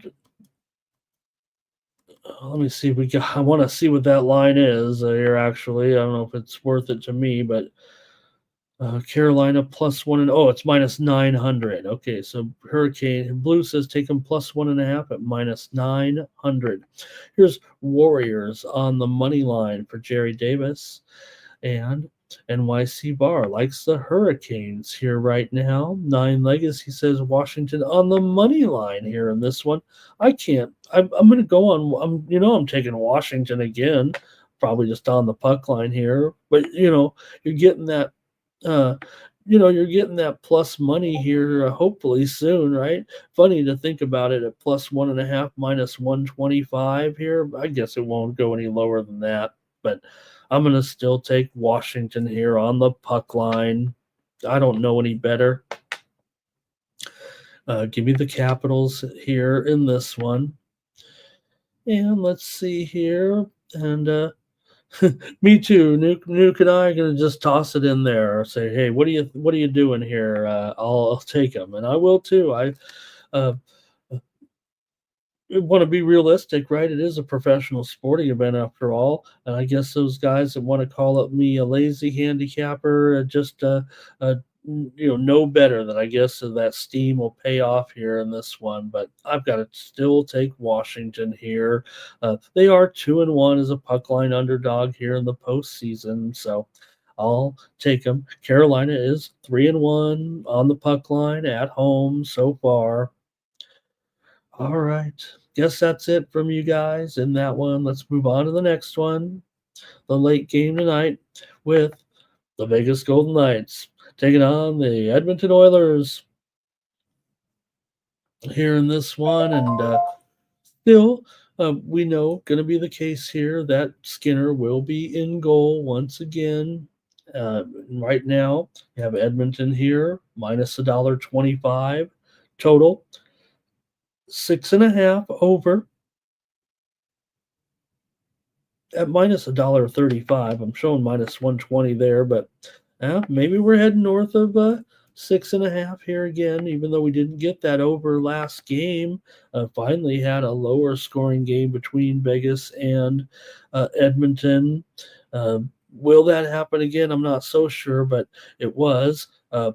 Let me see. I want to see what that line is here. Actually, I don't know if it's worth it to me, but Carolina plus one and it's minus 900. Okay, so Hurricane Blue says take them plus 1.5 at minus 900. Here's Warriors on the money line for Jerry Davis, and NYC Bar likes the Hurricanes here right now. Nine Legacy says Washington on the money line here in this one. I can't. I'm going to go on. I'm taking Washington again, probably just on the puck line here. But you're getting that. Uh, you're getting that plus money here. Hopefully soon, right? Funny to think about it at plus 1.5 minus 125 here. I guess it won't go any lower than that, but I'm going to still take Washington here on the puck line. I don't know any better. Give me the Capitals here in this one. And let's see here. And me too. Nuke and I are going to just toss it in there or say, hey, what are you doing here? I'll take them, and I will too. I uh, want to be realistic, right? It is a professional sporting event after all, and I guess those guys that want to call up me a lazy handicapper just know better that I guess that steam will pay off here in this one. But I've got to still take Washington here. They are 2-1 as a puck line underdog here in the postseason, so I'll take them. Carolina is 3-1 on the puck line at home so far. All right. Guess that's it from you guys in that one. Let's move on to the next one. The late game tonight with the Vegas Golden Knights taking on the Edmonton Oilers here in this one. And still, we know going to be the case here that Skinner will be in goal once again. Right now, you have Edmonton here minus $1.25 total, 6.5 over at minus $1.35. I'm showing minus 120 there, but maybe we're heading north of 6.5 here again, even though we didn't get that over last game. Finally had a lower scoring game between Vegas and Edmonton. Will that happen again? I'm not so sure, but it was. I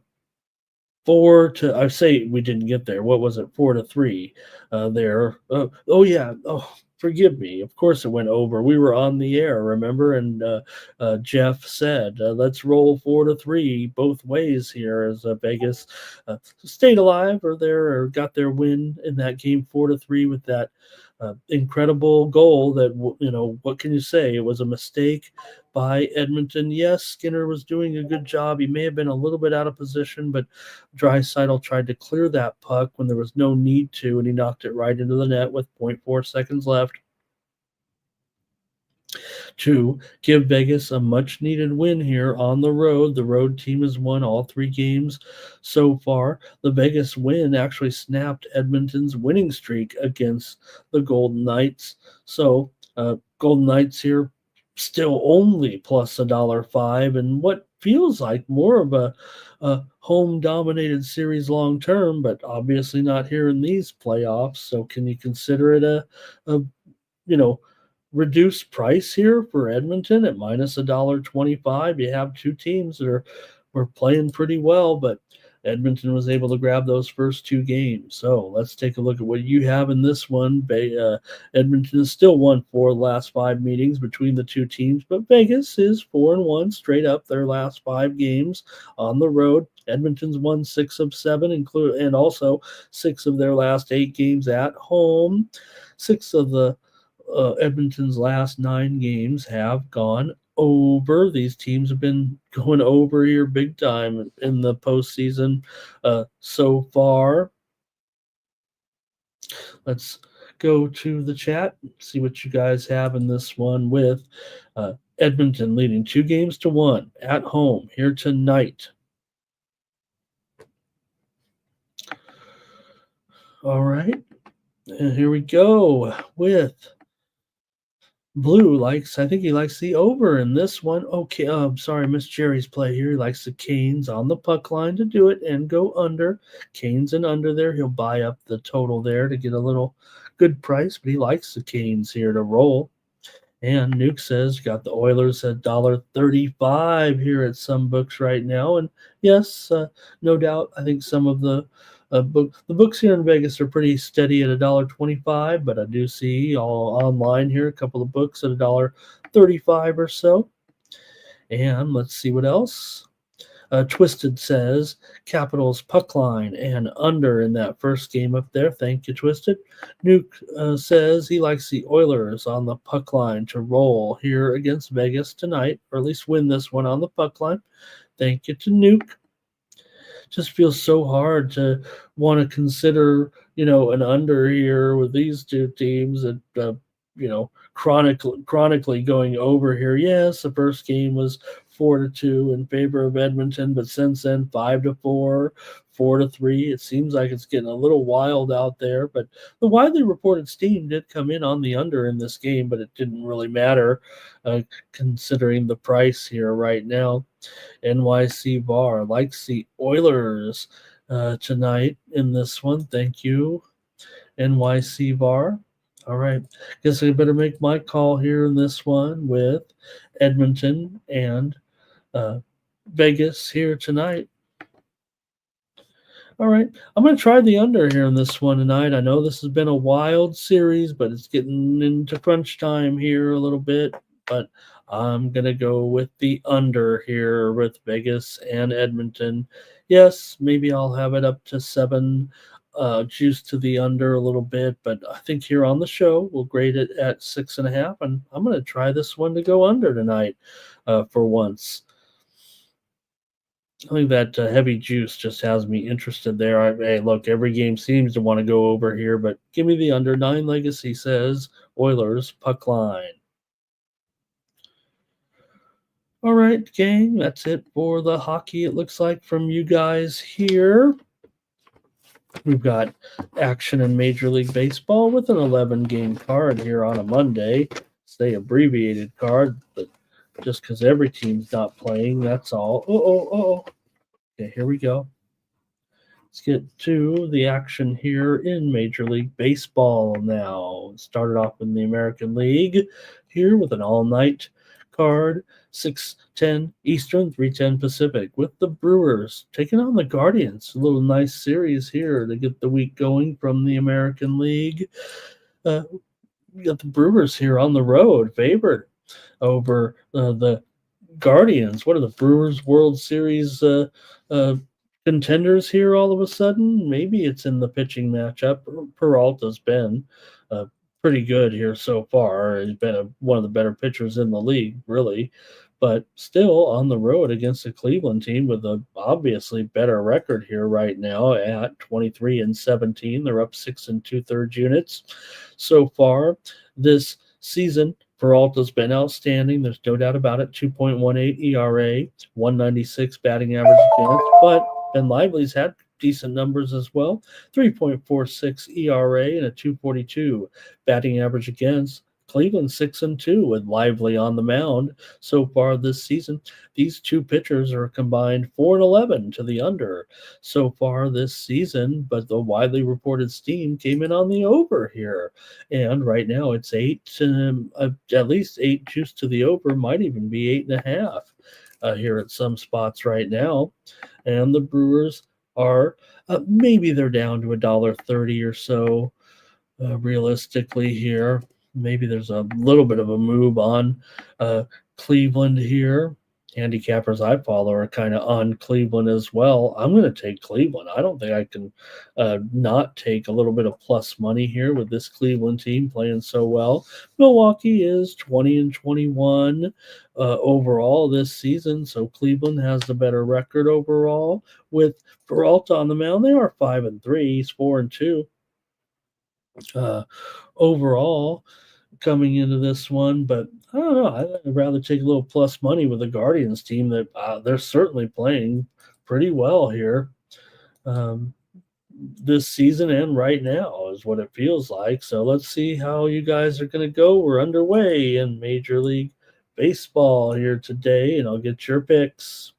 say we didn't get there. What was it? 4-3 there. Yeah. Oh, forgive me. Of course it went over. We were on the air, remember? And Jeff said, let's roll 4-3 both ways here as Vegas stayed alive or got their win in that game 4-3 with that incredible goal that, what can you say? It was a mistake by Edmonton. Yes, Skinner was doing a good job. He may have been a little bit out of position, but Draisaitl tried to clear that puck when there was no need to, and he knocked it right into the net with 0.4 seconds left to give Vegas a much needed win here on the road. The road team has won all 3 games so far. The Vegas win actually snapped Edmonton's winning streak against the Golden Knights. So, Golden Knights here still only plus $1.05, and what feels like more of a home dominated series long term, but obviously not here in these playoffs. So, can you consider it a you know, reduced price here for Edmonton at minus $1.25? You have 2 teams that were playing pretty well, but Edmonton was able to grab those first 2 games. So let's take a look at what you have in this one. Edmonton has still won 4 of the last 5 meetings between the 2 teams, but Vegas is 4-1 straight up their last 5 games on the road. Edmonton's won 6 of 7, and also 6 of their last 8 games at home. 6 of the Edmonton's last 9 games have gone over. These teams have been going over here big time in the postseason so far. Let's go to the chat, see what you guys have in this one with Edmonton leading 2-1 at home here tonight. All right. And here we go with Blue I think he likes the over in this one. Okay, sorry, Miss Jerry's play here. He likes the Canes on the puck line to do it and go under. Canes and under there. He'll buy up the total there to get a little good price, but he likes the Canes here to roll. And Nuke says got the Oilers at $1.35 here at some books right now. And yes, no doubt, I think some of the books here in Vegas are pretty steady at $1.25, but I do see all online here a couple of books at $1.35 or so. And let's see what else. Twisted says Capitals puck line and under in that first game up there. Thank you, Twisted. Nuke says he likes the Oilers on the puck line to roll here against Vegas tonight, or at least win this one on the puck line. Thank you to Nuke. Just feels so hard to want to consider, an under here with these two teams and, chronically going over here. Yes, the first game was 4-2 in favor of Edmonton, but since then 5-4, 4-3. It seems like it's getting a little wild out there. But the widely reported steam did come in on the under in this game, but it didn't really matter considering the price here right now. NYC Bar likes the Oilers tonight in this one. Thank you, NYC Bar. All right. Guess I better make my call here in this one with Edmonton and Vegas here tonight. All right. I'm going to try the under here in this one tonight. I know this has been a wild series, but it's getting into crunch time here a little bit. But I'm going to go with the under here with Vegas and Edmonton. Yes, maybe I'll have it up to 7, juice to the under a little bit. But I think here on the show, we'll grade it at 6.5. And I'm going to try this one to go under tonight for once. I think that heavy juice just has me interested there. Hey, look, every game seems to want to go over here, but give me the under. 9 Legacy says Oilers puck line. All right, gang, that's it for the hockey, it looks like, from you guys here. We've got action in Major League Baseball with an 11-game card here on a Monday. Say abbreviated card, but just because every team's not playing, that's all. Okay, here we go. Let's get to the action here in Major League Baseball now. Started off in the American League here with an all-night card, 6:10 Eastern, 3:10 Pacific, with the Brewers taking on the Guardians. A little nice series here to get the week going from the American League. We got the Brewers here on the road, favored over the Guardians. What are the Brewers World Series contenders here all of a sudden? Maybe it's in the pitching matchup. Peralta's been pretty good here so far. He's been one of the better pitchers in the league, really. But still on the road against the Cleveland team with a obviously better record here right now at 23-17. They're up 6 2/3 units so far this season. Peralta's been outstanding. There's no doubt about it. 2.18 ERA, 196 batting average against. But Ben Lively's had decent numbers as well. 3.46 ERA and a 2.42 batting average against. Cleveland 6-2 with Lively on the mound so far this season. These two pitchers are combined 4-11 to the under so far this season, but the widely reported steam came in on the over here. And right now it's 8, at least 8 juice to the over, might even be 8.5 here at some spots right now. And the Brewers are maybe they're down to $1.30 or so realistically here. Maybe there's a little bit of a move on Cleveland here. Handicappers I follow are kind of on Cleveland as well. I'm going to take Cleveland. I don't think I can not take a little bit of plus money here with this Cleveland team playing so well. Milwaukee is 20-21 overall this season, so Cleveland has the better record overall. With Peralta on the mound, they are 5-3. He's 4-2 overall coming into this one, but I don't know. I'd rather take a little plus money with the Guardians team that they're certainly playing pretty well here. this season and right now is what it feels like. So let's see how you guys are going to go. We're underway in Major League Baseball here today, and I'll get your picks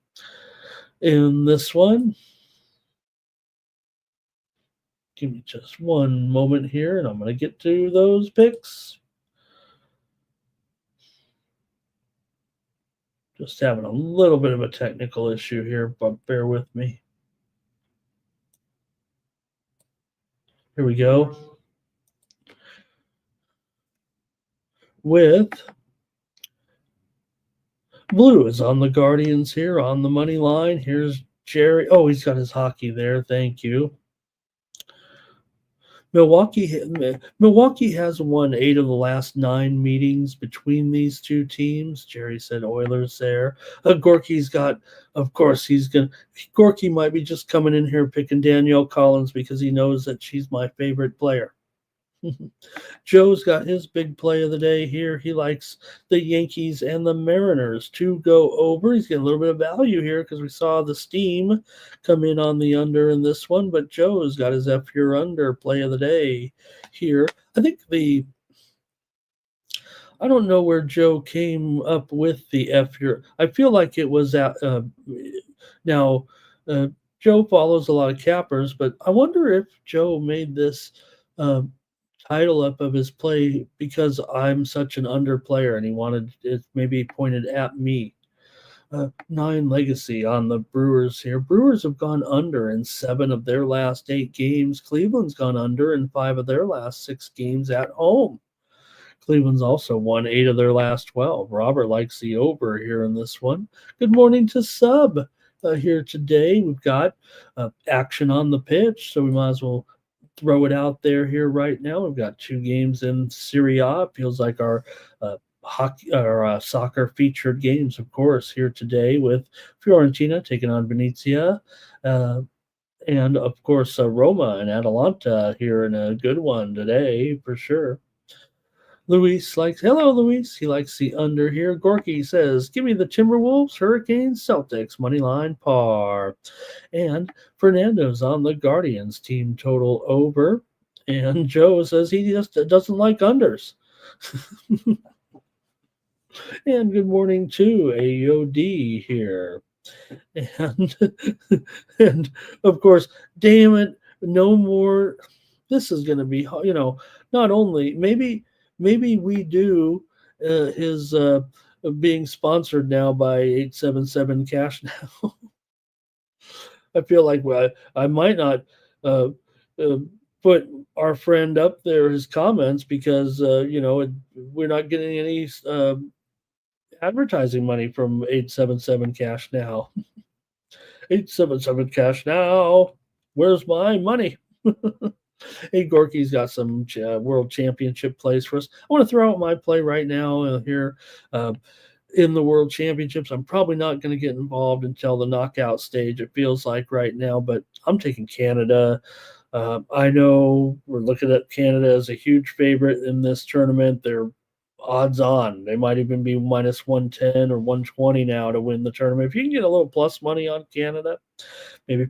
in this one. Give me just one moment here, and I'm going to get to those picks. Just having a little bit of a technical issue here, but bear with me. Here we go. With Blue is on the Guardians here on the money line. Here's Jerry. Oh, he's got his hockey there. Thank you. Milwaukee has won 8 of the last 9 meetings between these two teams. Jerry said Oilers there. Gorky's got, of course, Gorky might be just coming in here picking Danielle Collins because he knows that she's my favorite player. Joe's got his big play of the day here. He likes the Yankees and the Mariners to go over. He's getting a little bit of value here because we saw the steam come in on the under in this one, but Joe's got his F your under play of the day here. I don't know where Joe came up with the F your. I feel like it was at now. Joe follows a lot of cappers, but I wonder if Joe made this title up of his play because I'm such an under player and he wanted it maybe pointed at me. 9 legacy on the Brewers here. Brewers have gone under in 7 of their last 8 games. Cleveland's gone under in 5 of their last 6 games at home. Cleveland's also won 8 of their last 12. Robert likes the over here in this one. Good morning to Sub here today. We've got action on the pitch, so we might as well throw it out there here right now. We've got 2 games in Serie A. It feels like our hockey or soccer featured games, of course, here today with Fiorentina taking on Venezia, and of course Roma and Atalanta here in a good one today for sure. Hello, Luis. He likes the under here. Gorky says, give me the Timberwolves, Hurricanes, Celtics, money line par. And Fernando's on the Guardians team total over. And Joe says he just doesn't like unders. And good morning to AOD here. And of course, damn it, no more. This is going to be, not only maybe we do his being sponsored now by 877 Cash now. I feel like I might not put our friend up there his comments because we're not getting any advertising money from 877 Cash now. 877 Cash now. Where's my money? Hey, Gorky's got some world championship plays for us. I want to throw out my play right now here in the world championships. I'm probably not going to get involved until the knockout stage, it feels like right now, but I'm taking Canada. I know we're looking at Canada as a huge favorite in this tournament. They're odds on. They might even be minus 110 or 120 now to win the tournament. If you can get a little plus money on Canada, maybe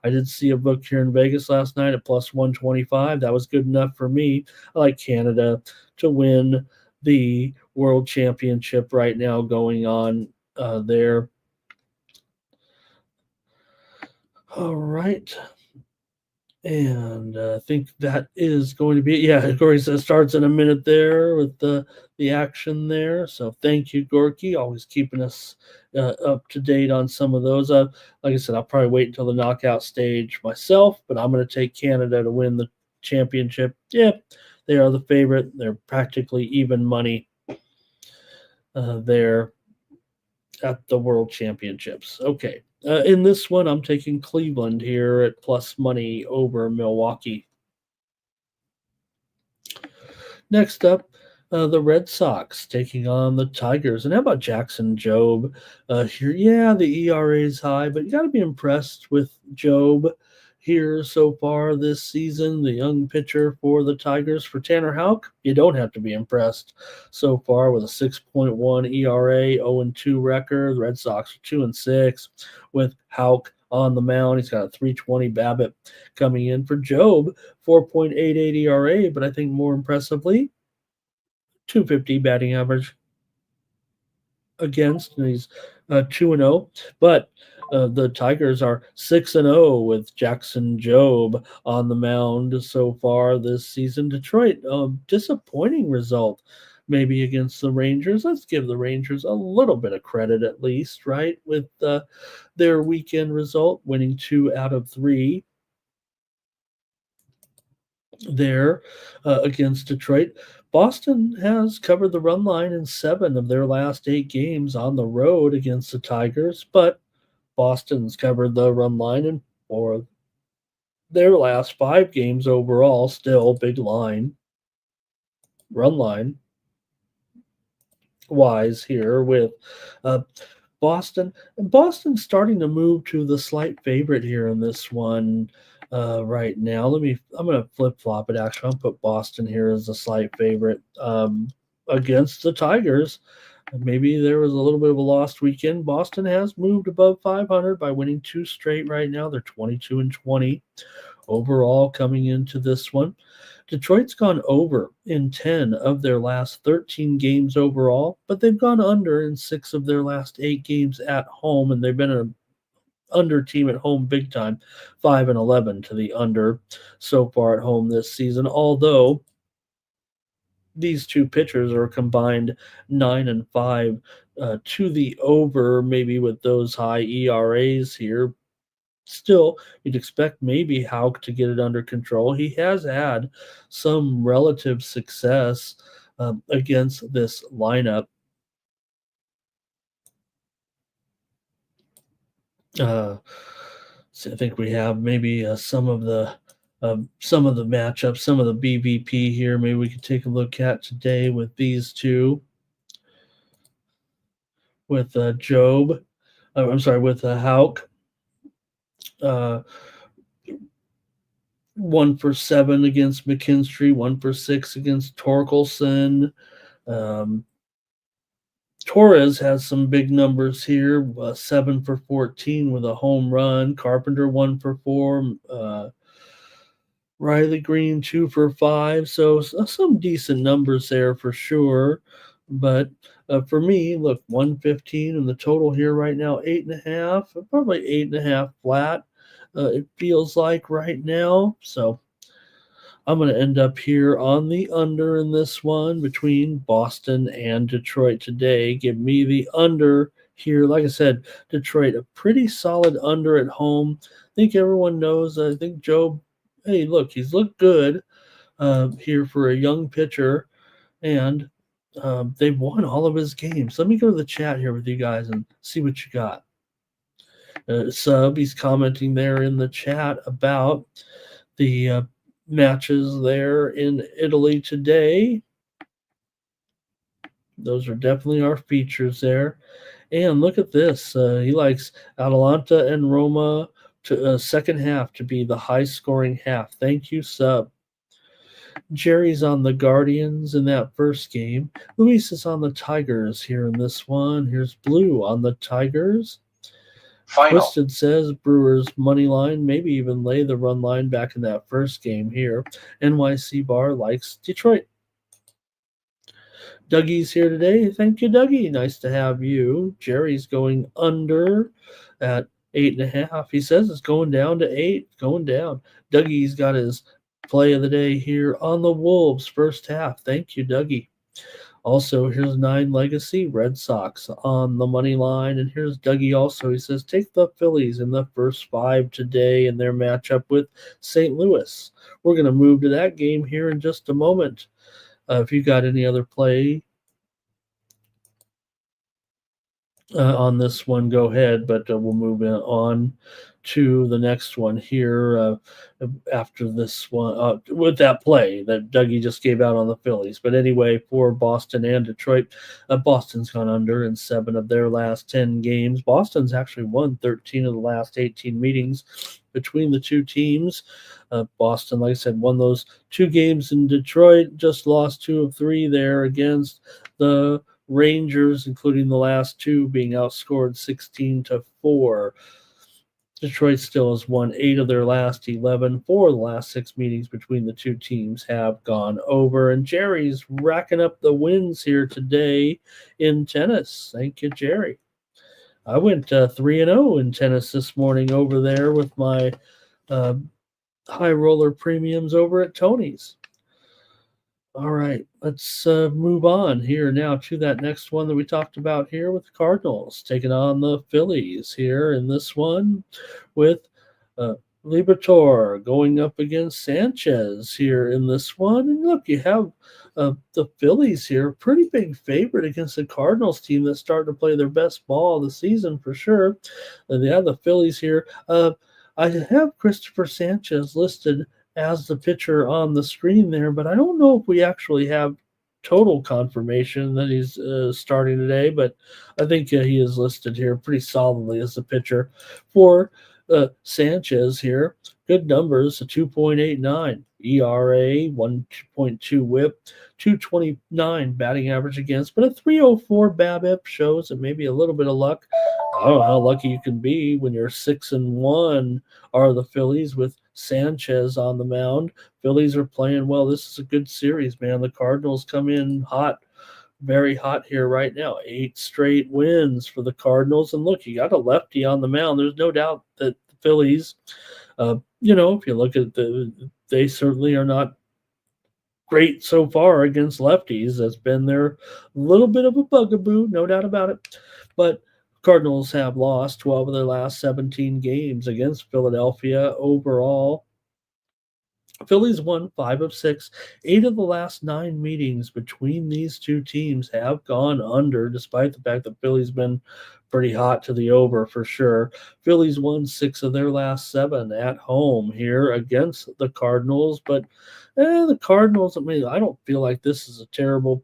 I did see a book here in Vegas last night at plus 125. That was good enough for me. I like Canada to win the World Championship right now going on there. All right. And I think that is going to be, Gorky says starts in a minute there with the action there. So thank you, Gorky, always keeping us up to date on some of those. Like I said, I'll probably wait until the knockout stage myself, but I'm going to take Canada to win the championship. Yeah, they are the favorite. They're practically even money there at the World Championships. Okay. In this one, I'm taking Cleveland here at plus money over Milwaukee. Next up, the Red Sox taking on the Tigers. And how about Jackson Jobe here? Yeah, the ERA is high, but you got to be impressed with Jobe here so far this season, the young pitcher for the Tigers. For Tanner Houck, you don't have to be impressed so far with a 6.1 ERA, 0-2 record. The Red Sox are 2-6 with Houck on the mound. He's got a 3.20 BABIP coming in. For Job, 4.88 ERA, but I think more impressively, 250 batting average against, and he's 2-0. But the Tigers are 6-0 with Jackson Job on the mound so far this season. Detroit, disappointing result maybe against the Rangers. Let's give the Rangers a little bit of credit at least, right? With their weekend result, winning 2 out of 3 there against Detroit. Boston has covered the run line in 7 of their last 8 games on the road against the Tigers, but Boston's covered the run line in 4 of their last 5 games overall. Still big line, run line wise here with Boston. And Boston's starting to move to the slight favorite here in this one right now. I'm going to flip flop it actually. I'll put Boston here as a slight favorite against the Tigers. Maybe there was a little bit of a lost weekend. Boston has moved above 500 by winning 2 straight right now. They're 22-20 overall coming into this one. Detroit's gone over in 10 of their last 13 games overall, but they've gone under in 6 of their last 8 games at home, and they've been an under team at home big time, 5-11 to the under so far at home this season, although these two pitchers are combined 9-5 to the over, maybe with those high ERAs here. Still, you'd expect maybe Houck to get it under control. He has had some relative success against this lineup. So I think we have maybe some of the matchups, some of the BVP here. Maybe we could take a look at today with these two. With Job, I'm sorry, with Houck. 1 for 7 against McKinstry, 1 for 6 against Torkelson. Torres has some big numbers here, 7 for 14 with a home run. Carpenter 1 for 4. Riley Green 2 for 5. So some decent numbers there for sure. But for me, look, 115 and the total here right now, 8.5, probably 8.5 flat. It feels like right now. So I'm going to end up here on the under in this one between Boston and Detroit today. Give me the under here. Like I said, Detroit, a pretty solid under at home. I think everyone knows. I think Job, hey, look, he's looked good here for a young pitcher, and they've won all of his games. Let me go to the chat here with you guys and see what you got. Sub, he's commenting there in the chat about the matches there in Italy today. Those are definitely our features there. And look at this. He likes Atalanta and Roma to second half to be the high scoring half. Thank you, Sub. Jerry's on the Guardians in that first game. Luis is on the Tigers here in this one. Here's Blue on the Tigers. Final. Twisted says Brewers money line, maybe even lay the run line back in that first game here. NYC Bar likes Detroit. Dougie's here today. Thank you, Dougie. Nice to have you. Jerry's going under at 8.5. He says it's going down to 8. Going down. Dougie's got his play of the day here on the Wolves first half. Thank you, Dougie. Also, here's 9 Legacy Red Sox on the money line. And here's Dougie also. He says, take the Phillies in the first 5 today in their matchup with St. Louis. We're going to move to that game here in just a moment. If you got any other play on this one, go ahead. But we'll move on to the next one here after this one with that play that Dougie just gave out on the Phillies. But anyway, for Boston and Detroit, Boston's gone under in 7 of their last 10 games. Boston's actually won 13 of the last 18 meetings between the two teams. Boston, like I said, won those 2 games in Detroit, just lost 2 of 3 there against the Rangers, including the last 2 being outscored 16-4. Detroit still has won 8 of their last 11. 4 of the last 6 meetings between the two teams have gone over. And Jerry's racking up the wins here today in tennis. Thank you, Jerry. I went 3-0 in tennis this morning over there with my high roller premiums over at Tony's. All right, let's move on here now to that next one that we talked about here with the Cardinals taking on the Phillies here in this one with Liberatore going up against Sanchez here in this one. And look, you have the Phillies here, pretty big favorite against the Cardinals team that's starting to play their best ball of the season for sure. And they have the Phillies here. I have Christopher Sanchez listed as the pitcher on the screen there, but I don't know if we actually have total confirmation that he's starting today, but I think he is listed here pretty solidly as the pitcher for Sanchez here. Good numbers, a 2.89 ERA, 1.2 whip, 229 batting average against, but a 304 BABIP shows that maybe a little bit of luck. I don't know how lucky you can be when you're 6-1 are the Phillies with Sanchez on the mound. Phillies are playing well. This is a good series, man. The Cardinals come in hot, very hot here right now. 8 straight wins for the Cardinals. And look, you got a lefty on the mound. There's no doubt that the Phillies, if you look at they certainly are not great so far against lefties. That's been their little bit of a bugaboo, no doubt about it. But Cardinals have lost 12 of their last 17 games against Philadelphia overall. Phillies won 5 of 6. 8 of the last 9 meetings between these two teams have gone under, despite the fact that Philly's been pretty hot to the over for sure. Phillies won 6 of their last 7 at home here against the Cardinals. But the Cardinals, I don't feel like this is a terrible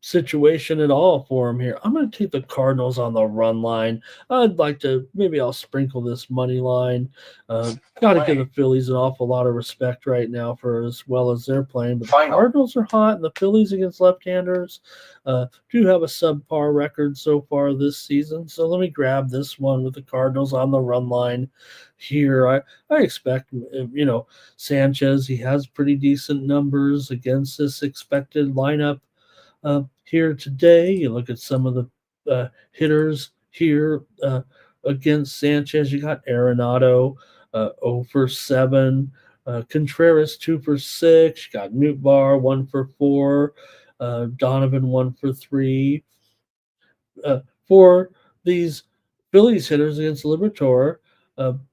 situation at all for him here. I'm going to take the Cardinals on the run line. Maybe I'll sprinkle this money line. Got to give the Phillies an awful lot of respect right now for as well as they're playing. But the Cardinals are hot, and the Phillies against left-handers do have a subpar record so far this season. So let me grab this one with the Cardinals on the run line here. I expect, Sanchez, he has pretty decent numbers against this expected lineup. Here today, you look at some of the hitters here against Sanchez. You got Arenado 0 for 7, Contreras 2 for 6. You got Nootbaar 1 for 4, Donovan 1 for 3. For these Phillies hitters against Liberatore,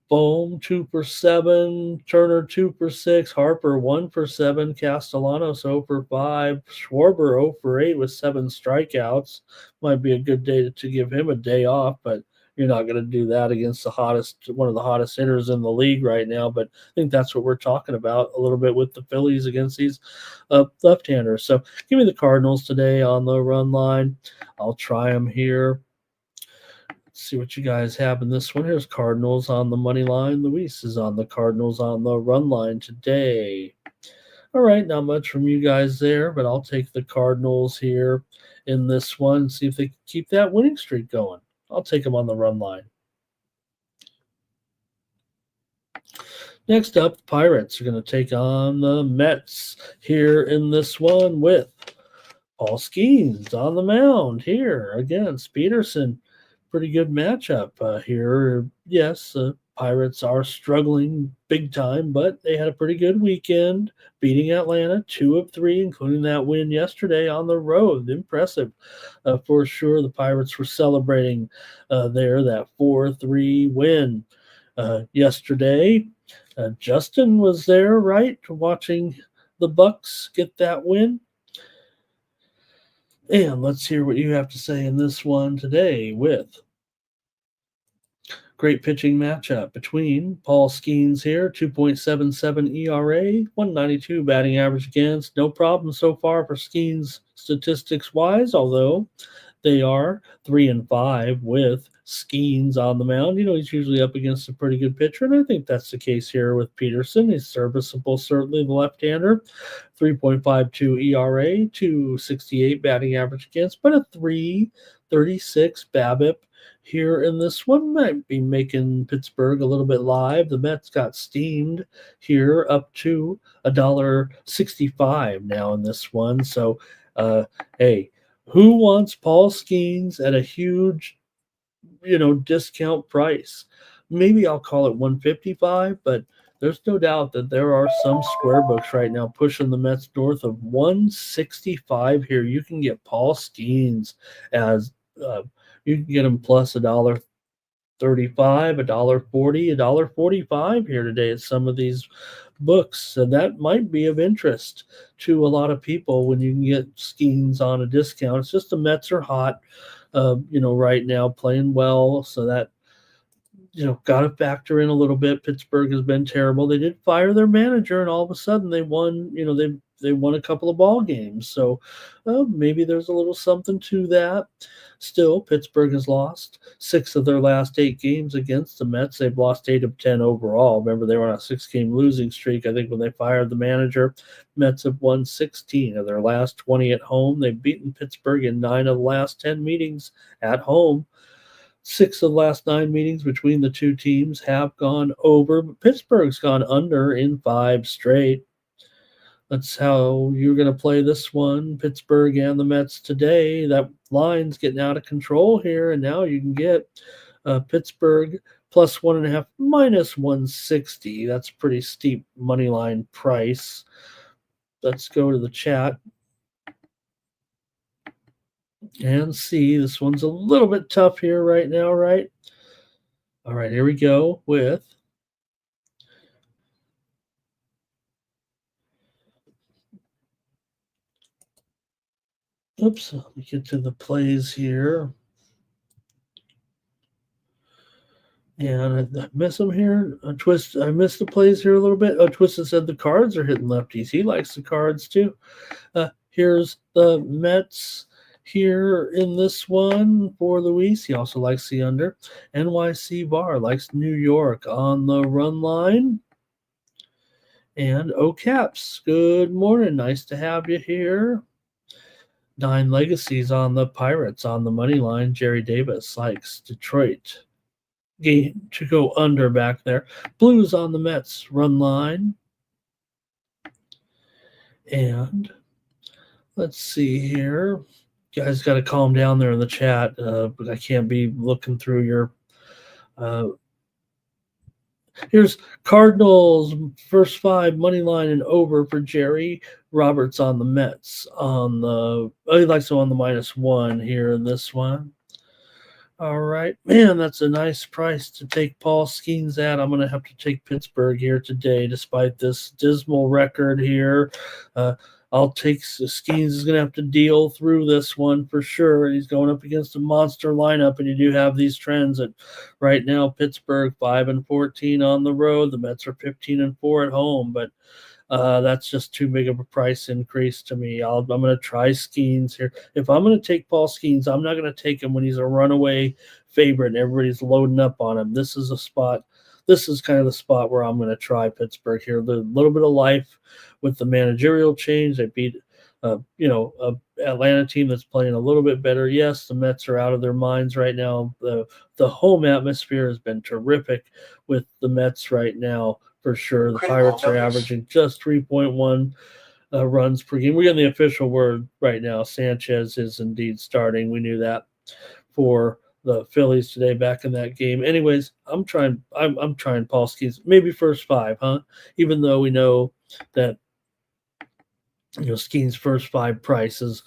Bohm 2 for 7, Turner 2 for 6, Harper 1 for 7, Castellanos 0 for 5, Schwarber 0 for 8 with 7 strikeouts. Might be a good day to give him a day off, but you're not going to do that against one of the hottest hitters in the league right now. But I think that's what we're talking about a little bit with the Phillies against these left-handers. So give me the Cardinals today on the run line. I'll try them here. See what you guys have in this one. Here's Cardinals on the money line. Luis is on the Cardinals on the run line today. All right, not much from you guys there, but I'll take the Cardinals here in this one. See if they can keep that winning streak going. I'll take them on the run line. Next up, the Pirates are going to take on the Mets here in this one with Paul Skeens on the mound here against Peterson. Pretty good matchup here. Yes, Pirates are struggling big time, but they had a pretty good weekend, beating Atlanta 2 of 3, including that win yesterday on the road. Impressive for sure. The Pirates were celebrating that 4-3 win yesterday. Justin was there, right, watching the Bucks get that win. And let's hear what you have to say in this one today with great pitching matchup between Paul Skeens here, 2.77 ERA, 192 batting average against. No problem so far for Skeens statistics-wise, although they are 3-5 with Skeens on the mound. He's usually up against a pretty good pitcher, and I think that's the case here with Peterson. He's serviceable, certainly the left-hander. 3.52 ERA, 268 batting average against, but a 3.36 BABIP here in this one. Might be making Pittsburgh a little bit live. The Mets got steamed here up to $1.65 now in this one. So, hey, who wants Paul Skeens at a huge, discount price? Maybe I'll call it 155, but there's no doubt that there are some square books right now pushing the Mets north of 165 here. You can get Paul Skeens as you can get him plus $1.35, $1.40, $1.45 here today at some of these books. And that might be of interest to a lot of people when you can get Skeens on a discount. It's just the Mets are hot, right now, playing well. So that, got to factor in a little bit. Pittsburgh has been terrible. They did fire their manager, and all of a sudden they won. They won a couple of ball games. So maybe there's a little something to that. Still, Pittsburgh has lost 6 of their last 8 games against the Mets. They've lost 8 of 10 overall. Remember, they were on a 6-game losing streak. I think when they fired the manager, Mets have won 16 of their last 20 at home. They've beaten Pittsburgh in 9 of the last 10 meetings at home. 6 of the last 9 meetings between the two teams have gone over, but Pittsburgh's gone under in 5 straight. That's how you're going to play this one, Pittsburgh and the Mets today. That line's getting out of control here, and now you can get Pittsburgh plus 1.5 minus 160. That's a pretty steep money line price. Let's go to the chat and see. This one's a little bit tough here right now, right? All right, here we go with oops, let me get to the plays here. And I miss them here. I missed the plays here a little bit. Twisted said the Cards are hitting lefties. He likes the Cards too. Here's the Mets here in this one for Luis. He also likes the under. NYC Bar likes New York on the run line. And Caps, good morning. Nice to have you here. 9 Legacies on the Pirates on the money line. Jerry Davis likes Detroit game to go under back there. Blues on the Mets run line. And let's see here. You guys got to calm down there in the chat. But I can't be looking through your. Here's Cardinals first 5 money line and over for Jerry. Roberts on the Mets he likes them on the -1 here in this one. All right, man, that's a nice price to take Paul Skeens at. I'm going to have to take Pittsburgh here today, despite this dismal record here. I'll take Skeens is going to have to deal through this one for sure. He's going up against a monster lineup, and you do have these trends at right now. Pittsburgh 5-14 on the road. The Mets are 15-4 at home, but that's just too big of a price increase to me. I'm going to try Skeens here. If I'm going to take Paul Skeens, I'm not going to take him when he's a runaway favorite and everybody's loading up on him. This is a spot. This is kind of the spot where I'm going to try Pittsburgh here. A little bit of life with the managerial change. They beat, a Atlanta team that's playing a little bit better. Yes, the Mets are out of their minds right now. The home atmosphere has been terrific with the Mets right now. For sure, the Pirates are averaging just 3.1 runs per game. We're getting the official word right now. Sanchez is indeed starting. We knew that for the Phillies today back in that game. Anyways, I'm trying Paul Skeens. Maybe first 5, huh? Even though we know that Skeens' first 5 prices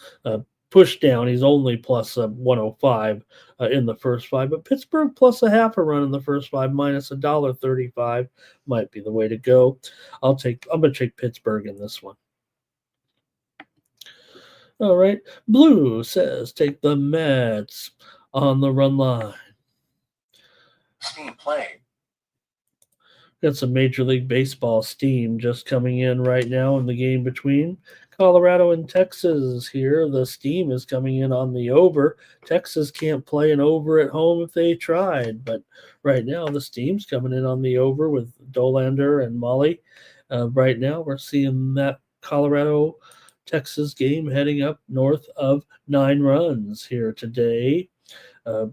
pushed down. He's only plus 105 in the first 5, but Pittsburgh plus a half a run in the first 5 minus $1.35 might be the way to go. I'm going to take Pittsburgh in this one. All right. Blue says take the Mets on the run line. Steam play. Got some Major League Baseball steam just coming in right now in the game between Colorado and Texas here. The steam is coming in on the over. Texas can't play an over at home if they tried, but right now the steam's coming in on the over with Dolander and Molly. Right now we're seeing that Colorado-Texas game heading up north of 9 runs here today.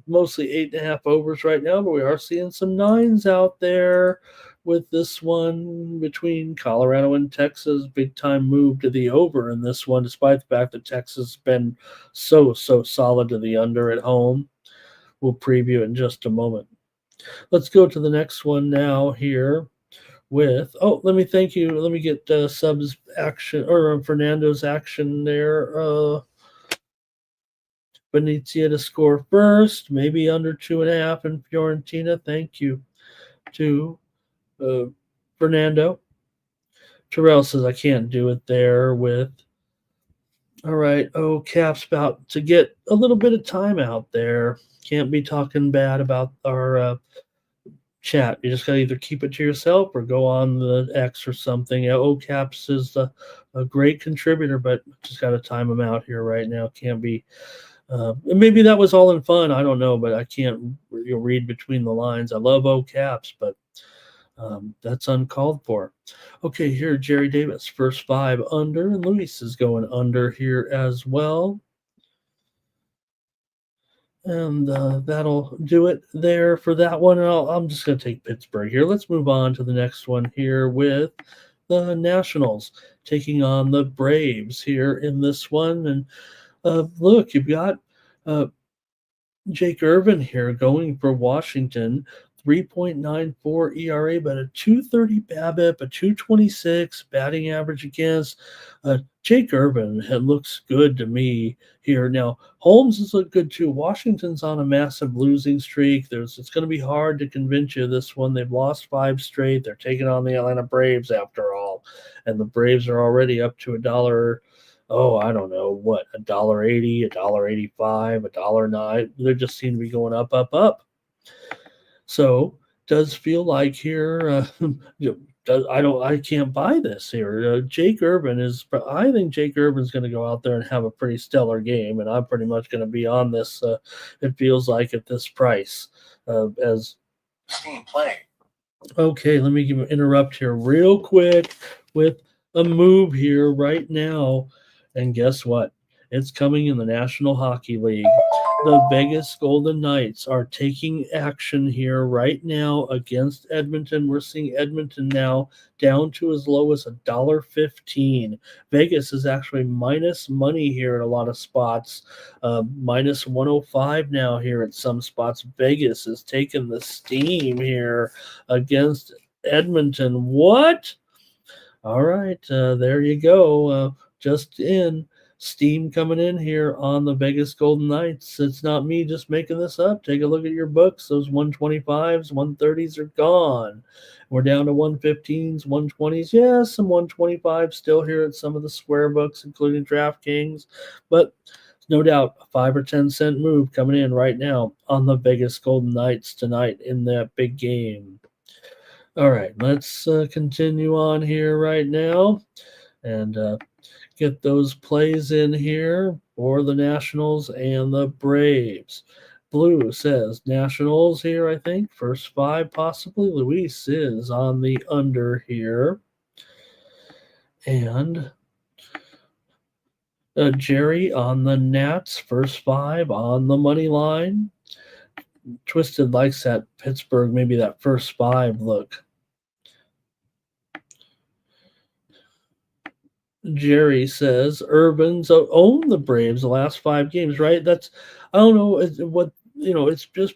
Mostly 8.5 overs right now, but we are seeing some nines out there with this one between Colorado and Texas. Big time move to the over in this one, despite the fact that Texas has been so solid to the under at home. We'll preview it in just a moment. Let's go to the next one now here with, let me thank you. Let me get subs action or Fernando's action there. Venezia to score first, maybe under 2.5 in Fiorentina. Thank you to Fernando. Terrell says I can't do it there with. All right. Oh, Cap's about to get a little bit of time out there. Can't be talking bad about our chat. You just got to either keep it to yourself or go on the X or something. Oh, Caps is a great contributor, but just got to time him out here right now. Can't be. Maybe that was all in fun. I don't know, but I can't read between the lines. I love O Caps, but that's uncalled for. Okay, here, Jerry Davis, first 5 under, and Luis is going under here as well. And that'll do it there for that one. And I'm just going to take Pittsburgh here. Let's move on to the next one here with the Nationals taking on the Braves here in this one. And look, you've got Jake Irvin here going for Washington, 3.94 ERA, but a 230 BABIP, a 226 batting average against. Jake Irvin looks good to me here. Now, Holmes has looked good too. Washington's on a massive losing streak. It's going to be hard to convince you of this one. They've lost 5 straight. They're taking on the Atlanta Braves after all, and the Braves are already up to $1. I don't know what, $1.80, $1.85, $1.09. They just seem to be going up, up, up. So does feel like here, I can't buy this here. Jake Irvin I think Jake Irvin's going to go out there and have a pretty stellar game, and I'm pretty much going to be on this. It feels like at this price as Steam playing. Okay, let me interrupt here real quick with a move here right now. And guess what? It's coming in the National Hockey League. The Vegas Golden Knights are taking action here right now against Edmonton. We're seeing Edmonton now down to as low as $1.15. Vegas is actually minus money here in a lot of spots. Minus 105 now here at some spots. Vegas is taking the steam here against Edmonton. What? All right, there you go. Just in. Steam coming in here on the Vegas Golden Knights. It's not me just making this up. Take a look at your books. Those 125s, 130s are gone. We're down to 115s, 120s. Yeah, some 125s still here at some of the square books, including DraftKings. But no doubt a 5 or 10 cent move coming in right now on the Vegas Golden Knights tonight in that big game. All right, let's continue on here right now and get those plays in here for the Nationals and the Braves. Blue says Nationals here, I think. First 5 possibly. Luis is on the under here. And Jerry on the Nats. First 5 on the money line. Twisted likes that Pittsburgh, maybe that first 5 look. Jerry says Irvin's owned the Braves the last 5 games, right? I don't know it's just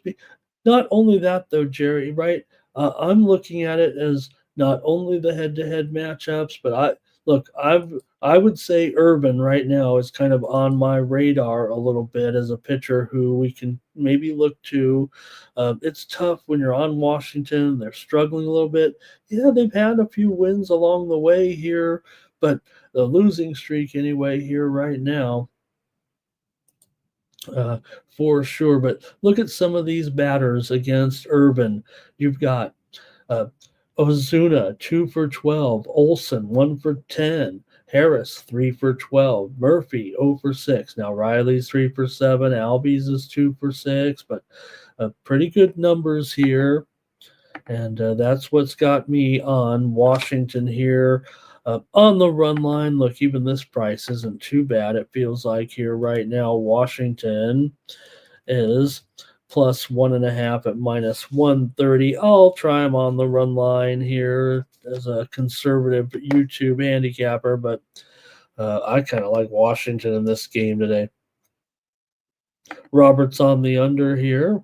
not only that though, Jerry, right? I'm looking at it as not only the head-to-head matchups, but I would say Irvin right now is kind of on my radar a little bit as a pitcher who we can maybe look to. It's tough when you're on Washington. They're struggling a little bit. Yeah, they've had a few wins along the way here, but the losing streak anyway here right now for sure. But look at some of these batters against Irvin. You've got Ozuna 2 for 12, Olsen 1 for 10, Harris 3 for 12, Murphy 0 for 6. Now Riley's 3 for 7, Albies is 2 for 6, but pretty good numbers here. And that's what's got me on Washington here. On the run line, look, even this price isn't too bad. It feels like here right now, Washington is plus 1.5 at minus 130. I'll try him on the run line here as a conservative YouTube handicapper, but I kind of like Washington in this game today. Robert's on the under here.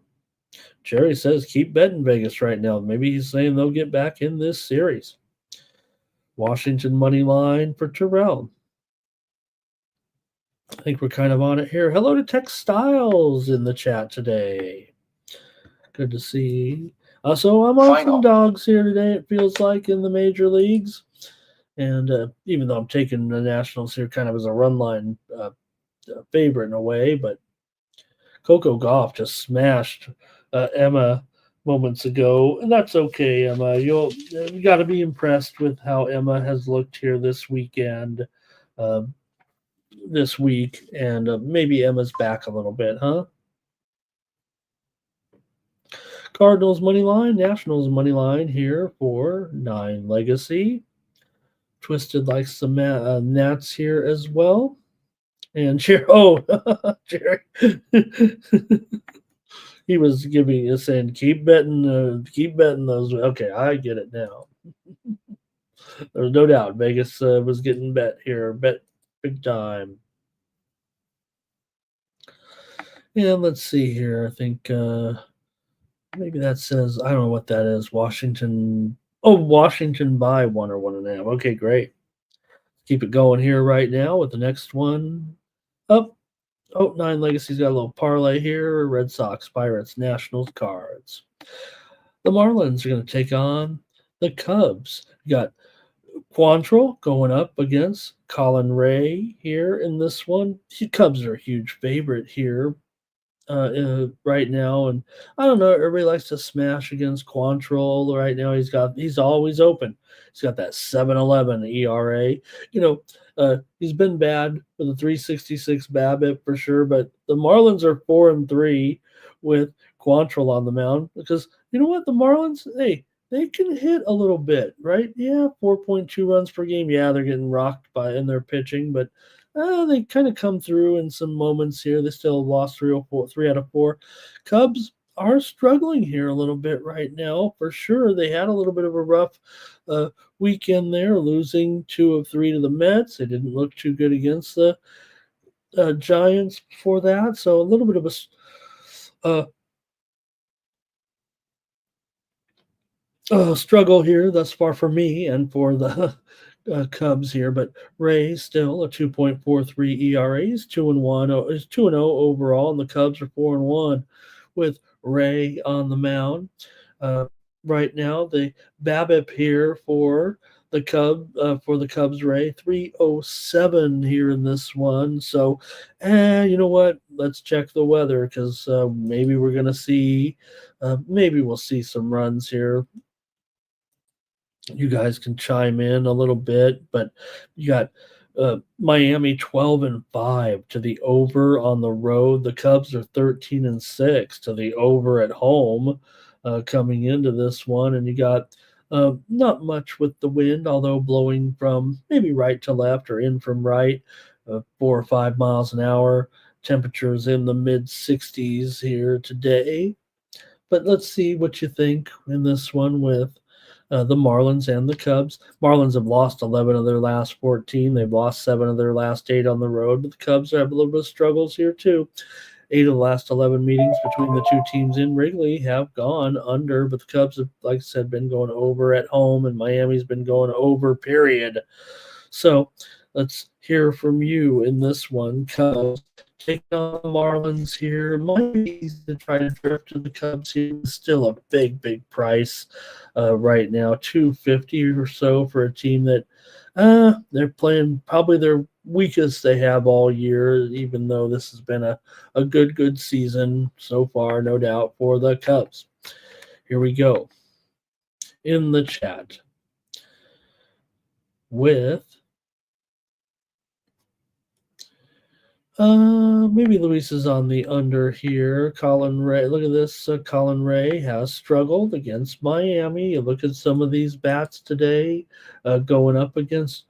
Jerry says keep betting Vegas right now. Maybe he's saying they'll get back in this series. Washington money line for Terrell. I think we're kind of on it here. Hello to Textiles in the chat today. Good to see. So I'm on some dogs here today, it feels like, in the major leagues. And even though I'm taking the Nationals here kind of as a run line favorite in a way, but Coco Gauff just smashed Emma moments ago, and that's okay, Emma. You got to be impressed with how Emma has looked here this weekend, this week, and maybe Emma's back a little bit, huh? Cardinals money line, Nationals money line here for 9 Legacy. Twisted like some Nats here as well. And Jerry, Jerry, he was giving us saying keep betting those. Okay, I get it now. There's no doubt Vegas was getting bet big time. And let's see here. I think maybe that says, I don't know what that is. Washington. Oh, Washington by 1 or 1.5. Okay, great. Keep it going here right now with the next one up. Oh, 9 Legacy's got a little parlay here. Red Sox, Pirates, Nationals, Cards. The Marlins are going to take on the Cubs. You got Quantrill going up against Colin Ray here in this one. The Cubs are a huge favorite here right now, and I don't know. Everybody likes to smash against Quantrill right now. He's always open. He's got that 7.11 ERA. He's been bad with a 3.66 BABIP for sure, but the Marlins are 4-3 with Quantrill on the mound because you know what, the Marlins, they can hit a little bit, right? Yeah, 4.2 runs per game. Yeah, they're getting rocked in their pitching, but they kind of come through in some moments here. They still lost 3 out of 4. Cubs are struggling here a little bit right now, for sure. They had a little bit of a rough weekend there, losing 2 of 3 to the Mets. They didn't look too good against the Giants before that, so a little bit of a struggle here thus far for me and for the Cubs here, but Ray still a 2.43 ERA. He's 2-1. Is 2-0 overall, and the Cubs are 4-1 with Ray on the mound. Right now, the BABIP here for the Cubs, Ray 307 here in this one. So, you know what? Let's check the weather because maybe we're gonna see, maybe we'll see some runs here. You guys can chime in a little bit, but you got Miami 12-5 to the over on the road. The Cubs are 13-6 to the over at home coming into this one, and you got not much with the wind, although blowing from maybe right to left or in from right, 4 or 5 miles an hour. Temperatures in the mid 60s here today. But let's see what you think in this one with the Marlins and the Cubs. Marlins have lost 11 of their last 14. They've lost 7 of their last 8 on the road, but the Cubs have a little bit of struggles here too. 8 of the last 11 meetings between the two teams in Wrigley have gone under, but the Cubs have, like I said, been going over at home, and Miami's been going over, period. So let's hear from you in this one. Cubs taking on the Marlins here. Might be easy to try to drift to the Cubs here. It's still a big price right now, $250 or so for a team that they're playing probably their weakest they have all year, even though this has been a good season so far, no doubt, for the Cubs. Here we go. In the chat with maybe Luis is on the under here. Colin Ray, look at this. Colin Ray has struggled against Miami. You look at some of these bats today going up against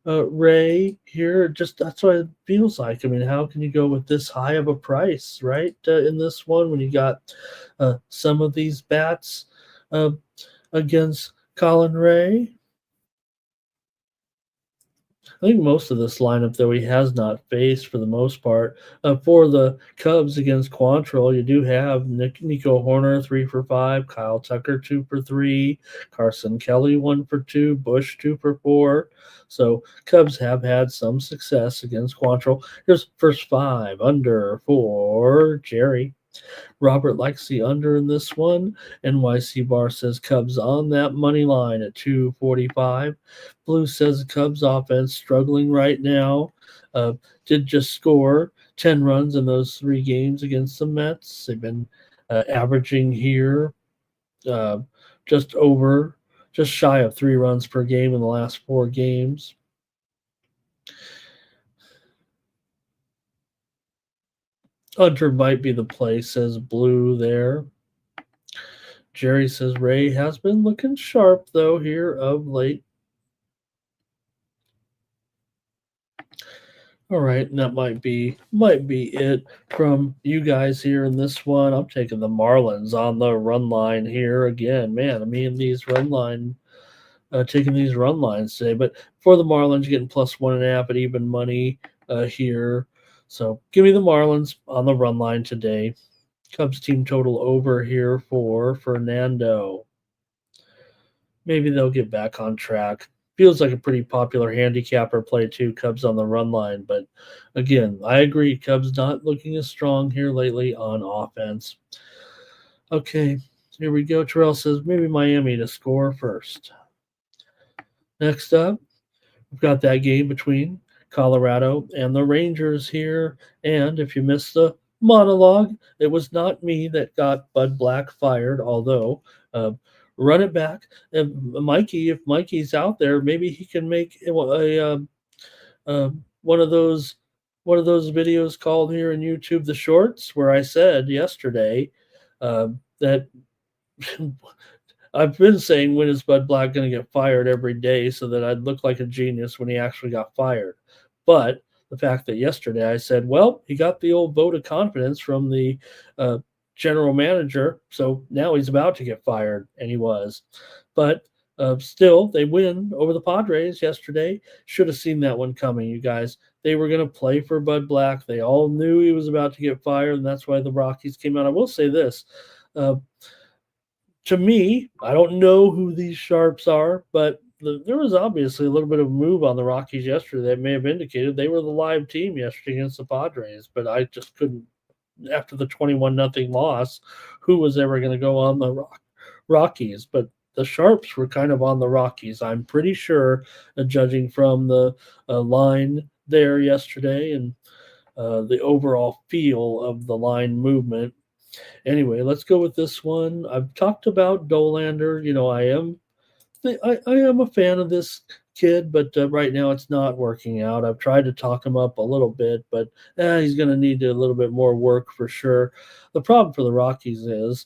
Ray here. Just that's what it feels like. I mean, how can you go with this high of a price, right? In this one, when you got some of these bats uh, against Colin Ray. I think most of this lineup, though, he has not faced for the most part. For the Cubs against Quantrill, you do have Nico Horner 3 for 5, Kyle Tucker 2 for 3, Carson Kelly 1 for 2, Bush 2 for 4. So Cubs have had some success against Quantrill. Here's first 5 under for Jerry. Robert likes the under in this one. NYC Bar says Cubs on that money line at 245. Blue says Cubs offense struggling right now. Did just score 10 runs in those 3 games against the Mets. They've been averaging here uh, just over, just shy of 3 runs per game in the last 4 games. Under might be the play, says Blue there. Jerry says Ray has been looking sharp, though, here of late. All right, and that might be it from you guys here in this one. I'm taking the Marlins on the run line here again. Man, I mean these run line, taking these run lines today. But for the Marlins, you're getting +1.5 at even money here. So give me the Marlins on the run line today. Cubs team total over here for Fernando. Maybe they'll get back on track. Feels like a pretty popular handicapper play too, Cubs on the run line. But again, I agree. Cubs not looking as strong here lately on offense. Okay, here we go. Terrell says maybe Miami to score first. Next up, we've got that game between Colorado and the Rangers here. And if you missed the monologue, it was not me that got Bud Black fired, although run it back. And Mikey, if Mikey's out there, maybe he can make one of those videos called here in YouTube the Shorts, where I said yesterday that I've been saying when is Bud Black going to get fired every day so that I'd look like a genius when he actually got fired. But the fact that yesterday I said, well, he got the old vote of confidence from the general manager, so now he's about to get fired, and he was. But still, they win over the Padres yesterday. Should have seen that one coming, you guys. They were going to play for Bud Black. They all knew he was about to get fired, and that's why the Rockies came out. I will say this. To me, I don't know who these sharps are, but there was obviously a little bit of a move on the Rockies yesterday that may have indicated they were the live team yesterday against the Padres, but I just couldn't. After the 21-0 loss, who was ever going to go on the Rockies? But the Sharps were kind of on the Rockies, I'm pretty sure, judging from the line there yesterday and the overall feel of the line movement. Anyway, let's go with this one. I've talked about Dolander. You know, I am a fan of this kid, but right now it's not working out. I've tried to talk him up a little bit, but he's going to need a little bit more work for sure. The problem for the Rockies is,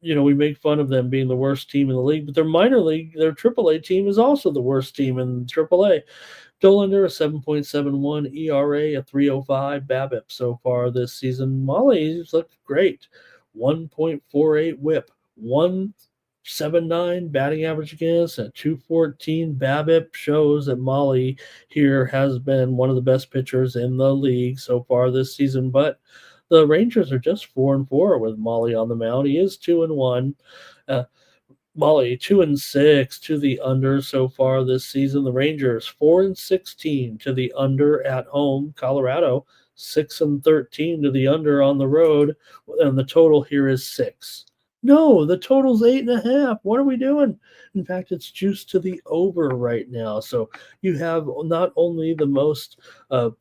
we make fun of them being the worst team in the league, but their minor league, their AAA team is also the worst team in AAA. Dolander, a 7.71 ERA, a 3.05 BABIP so far this season. Molly's looked great. 1.48 whip, 1.79 batting average against, a 2.14 BABIP shows that Molly here has been one of the best pitchers in the league so far this season. But the Rangers are just 4-4 with Molly on the mound. He is 2-1. Molly 2-6 to the under so far this season. The Rangers 4-16 to the under at home. Colorado 6-13 to the under on the road, and the total here is 6. No, the total's 8.5. What are we doing? In fact, it's juiced to the over right now. So you have not only the most a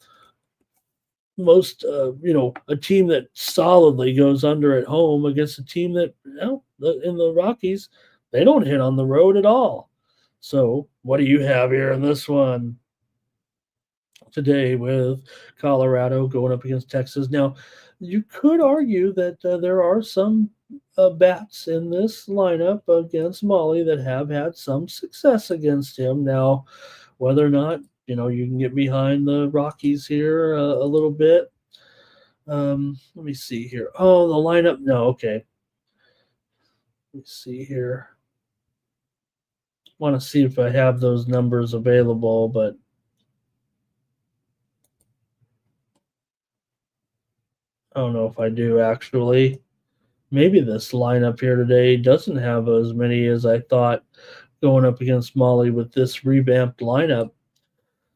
team that solidly goes under at home against a team that, in the Rockies, they don't hit on the road at all. So what do you have here in this one today with Colorado going up against Texas? Now, you could argue that there are some bats in this lineup against Molly that have had some success against him. Now, whether or not you can get behind the Rockies here a little bit. Let me see here. Oh, the lineup. No, okay. Let me see here. Want to see if I have those numbers available, but I don't know if I do actually. Maybe this lineup here today doesn't have as many as I thought going up against Molly with this revamped lineup.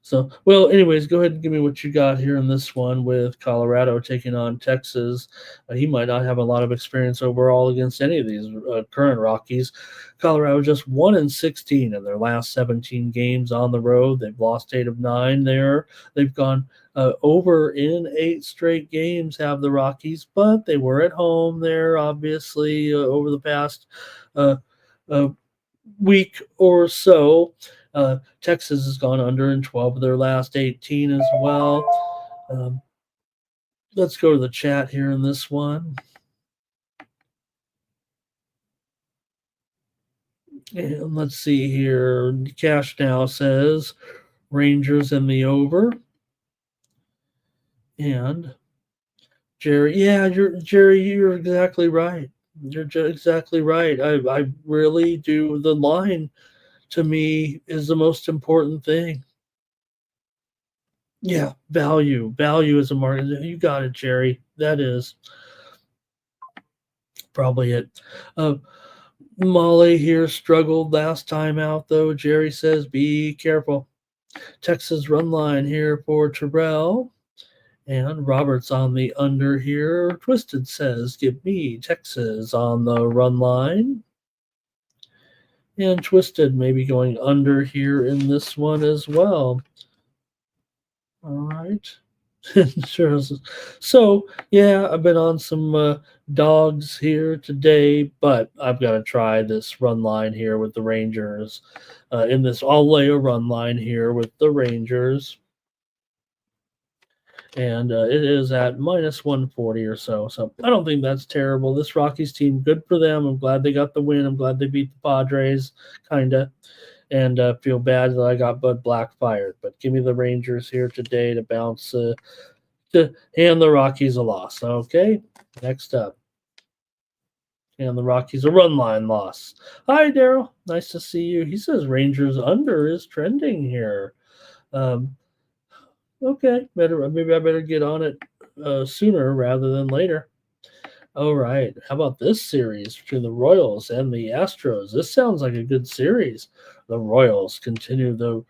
So, well, anyways, go ahead and give me what you got here in this one with Colorado taking on Texas. He might not have a lot of experience overall against any of these current Rockies. Colorado just 1-16 in their last 17 games on the road. They've lost 8 of 9 there. They've gone over in 8 straight games, have the Rockies, but they were at home there, obviously, over the past uh, uh, week or so. Texas has gone under in 12 of their last 18 as well. Let's go to the chat here in this one. And let's see here. Cash now says Rangers in the over. And Jerry, you're exactly right. You're exactly right. I really do. The line to me is the most important thing. Yeah, value. Value is a market. You got it, Jerry. That is probably it. Molly here struggled last time out, though. Jerry says, be careful. Texas run line here for Terrell. And Robert's on the under here. Twisted says, give me Texas on the run line. And Twisted maybe going under here in this one as well. All right. Sure. So, yeah, I've been on some dogs here today, but I've got to try this run line here with the Rangers. I'll lay a run line here with the Rangers. And it is at minus 140 or so. So I don't think that's terrible. This Rockies team, good for them. I'm glad they got the win. I'm glad they beat the Padres, kind of. And feel bad that I got Bud Black fired. But give me the Rangers here today to bounce, to hand the Rockies a loss. Okay, next up. And the Rockies a run line loss. Hi, Daryl. Nice to see you. He says Rangers under is trending here. Okay, maybe I better get on it sooner rather than later. All right, how about this series between the Royals and the Astros? This sounds like a good series. The Royals continue the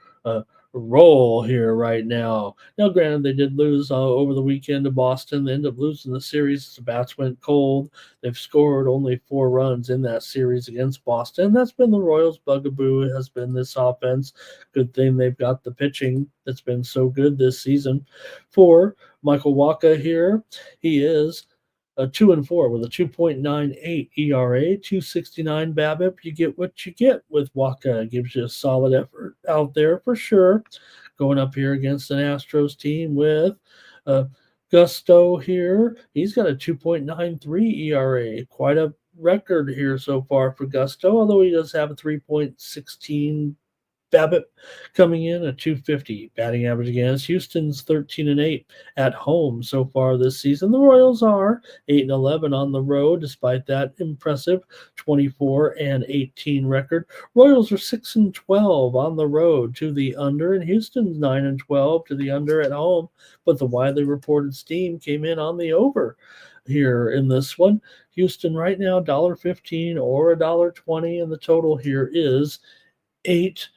roll here right now. Now, granted, they did lose over the weekend to Boston. They ended up losing the series. The bats went cold. They've scored only 4 runs in that series against Boston. That's been the Royals' bugaboo, has been this offense. Good thing they've got the pitching that's been so good this season. For Michael Wacha here, he is 2-4 with a 2.98 ERA, 269 BABIP. You get what you get with Wacha. Gives you a solid effort out there for sure. Going up here against an Astros team with Gusto here. He's got a 2.93 ERA. Quite a record here so far for Gusto, although he does have a 3.16 BABIP coming in at 250. Batting average against Houston's 13-8 at home so far this season. The Royals are 8-11 on the road, despite that impressive 24-18 record. Royals are 6-12 on the road to the under, and Houston's 9-12 to the under at home. But the widely reported steam came in on the over here in this one. Houston right now $1.15 or $1.20, and the total here is 8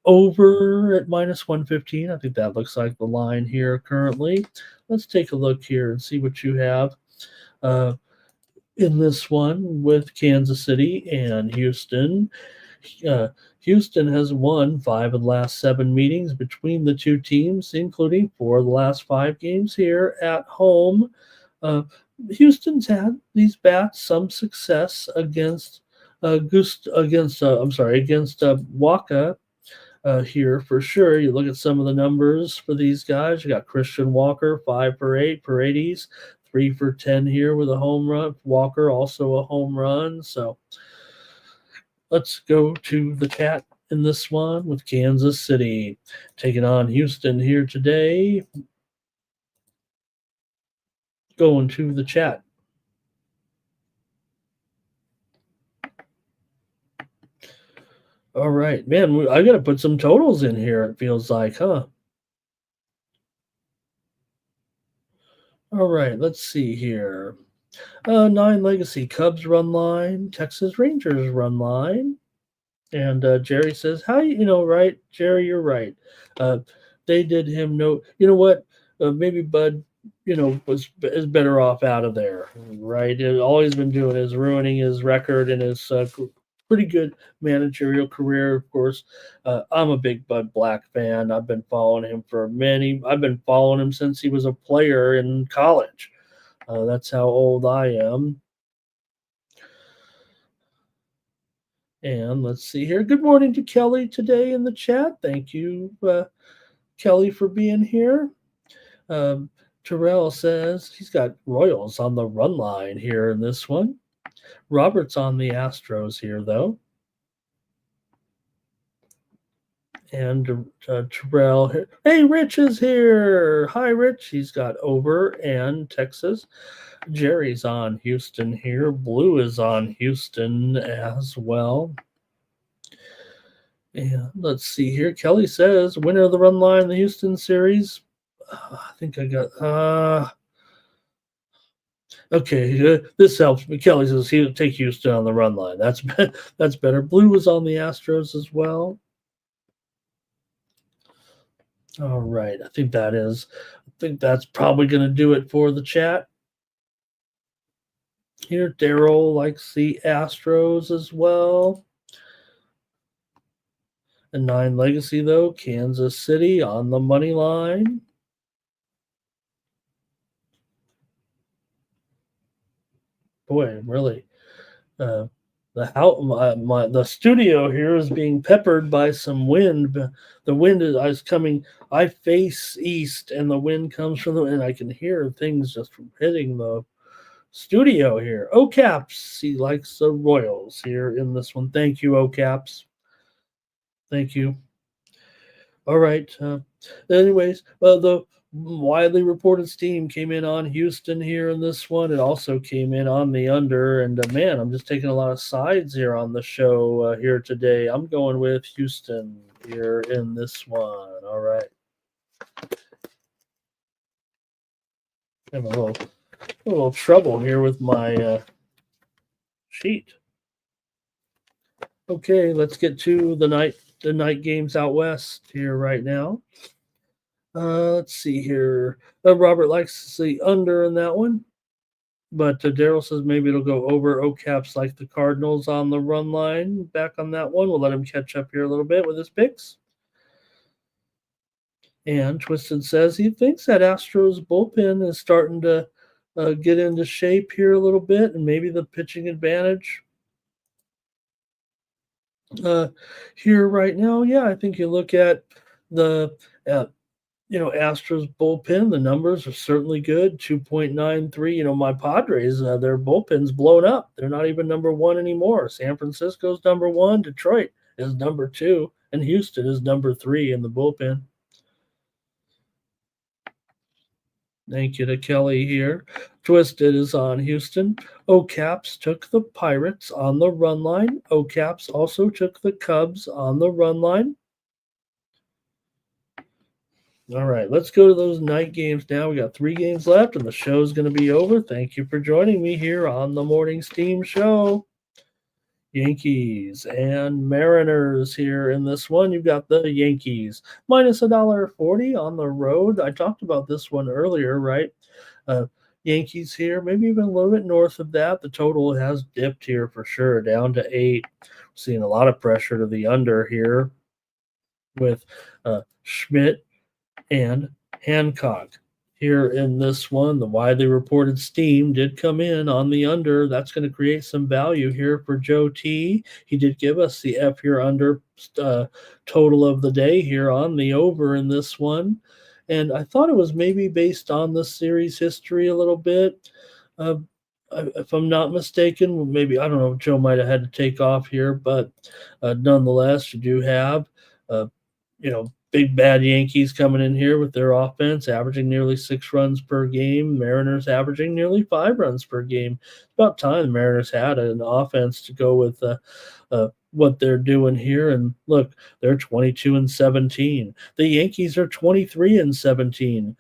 over at minus 115. I think that looks like the line here currently. Let's take a look here and see what you have in this one with Kansas City and Houston. Houston has won 5 of the last 7 meetings between the two teams, including 4 of the last 5 games here at home. Houston's had these bats some success against Wacha. Here for sure. You look at some of the numbers for these guys. You got Christian Walker, 5 for 8, Paredes, 3 for 10 here with a home run. Walker also a home run. So let's go to the chat in this one with Kansas City taking on Houston here today. Going to the chat. All right, man, I got to put some totals in here, it feels like, huh? All right, let's see here. 9 Legacy Cubs run line, Texas Rangers run line. And Jerry says, "How right, Jerry? You're right. They did him no. You know what? Maybe Bud, is better off out of there, right? All he's been doing is ruining his record and his pretty good managerial career. Of course, I'm a big Bud Black fan. I've been following him I've been following him since he was a player in college. That's how old I am." And let's see here. Good morning to Kelly today in the chat. Thank you, Kelly, for being here. Terrell says he's got Royals on the run line here in this one. Robert's on the Astros here, though. And Terrell here. Hey, Rich is here. Hi, Rich. He's got over and Texas. Jerry's on Houston here. Blue is on Houston as well. And let's see here. Kelly says winner of the run line in the Houston series. I think I got. Okay, this helps me. Kelly says he'll take Houston on the run line. That's better. Blue was on the Astros as well. All right, I think that's probably going to do it for the chat. Here, Daryl likes the Astros as well. And 9 Legacy, though, Kansas City on the money line. Boy, really, the studio here is being peppered by some wind. The wind is coming. I face east, and the wind comes from and I can hear things just from hitting the studio here. O-Caps, he likes the Royals here in this one. Thank you, O-Caps. Thank you. All right. Anyways, the widely reported steam came in on Houston here in this one. It also came in on the under. And man, I'm just taking a lot of sides here on the show here today. I'm going with Houston here in this one. All right. I have a little trouble here with my sheet. Okay, let's get to the night games out west here right now. Let's see here. Robert likes to see under in that one. But Daryl says maybe it'll go over. O-Caps like the Cardinals on the run line. Back on that one. We'll let him catch up here a little bit with his picks. And Twisted says he thinks that Astros bullpen is starting to get into shape here a little bit, and maybe the pitching advantage here right now. Yeah, I think you look at the Astros bullpen, the numbers are certainly good. 2.93. My Padres, their bullpen's blown up. They're not even number one anymore. San Francisco's number one. Detroit is number 2. And Houston is number 3 in the bullpen. Thank you to Kelly here. Twisted is on Houston. O-Caps took the Pirates on the run line. O-Caps also took the Cubs on the run line. All right, let's go to those night games now. We got 3 games left, and the show's going to be over. Thank you for joining me here on the Morning Steam Show. Yankees and Mariners here in this one. You've got the Yankees minus $1.40 on the road. I talked about this one earlier, right? Yankees here, maybe even a little bit north of that. The total has dipped here for sure, down to 8. Seeing a lot of pressure to the under here with Schmidt and Hancock. Here in this one, the widely reported steam did come in on the under. That's going to create some value here for Joe T. He did give us the F here under total of the day here on the over in this one. And I thought it was maybe based on the series history a little bit. if I'm not mistaken, maybe I don't know. Joe might have had to take off here, but nonetheless, you do have uh, big bad Yankees coming in here with their offense, averaging nearly 6 runs per game. Mariners averaging nearly 5 runs per game. It's about time the Mariners had an offense to go with what they're doing here. And look, they're 22-17. The Yankees are 23-17.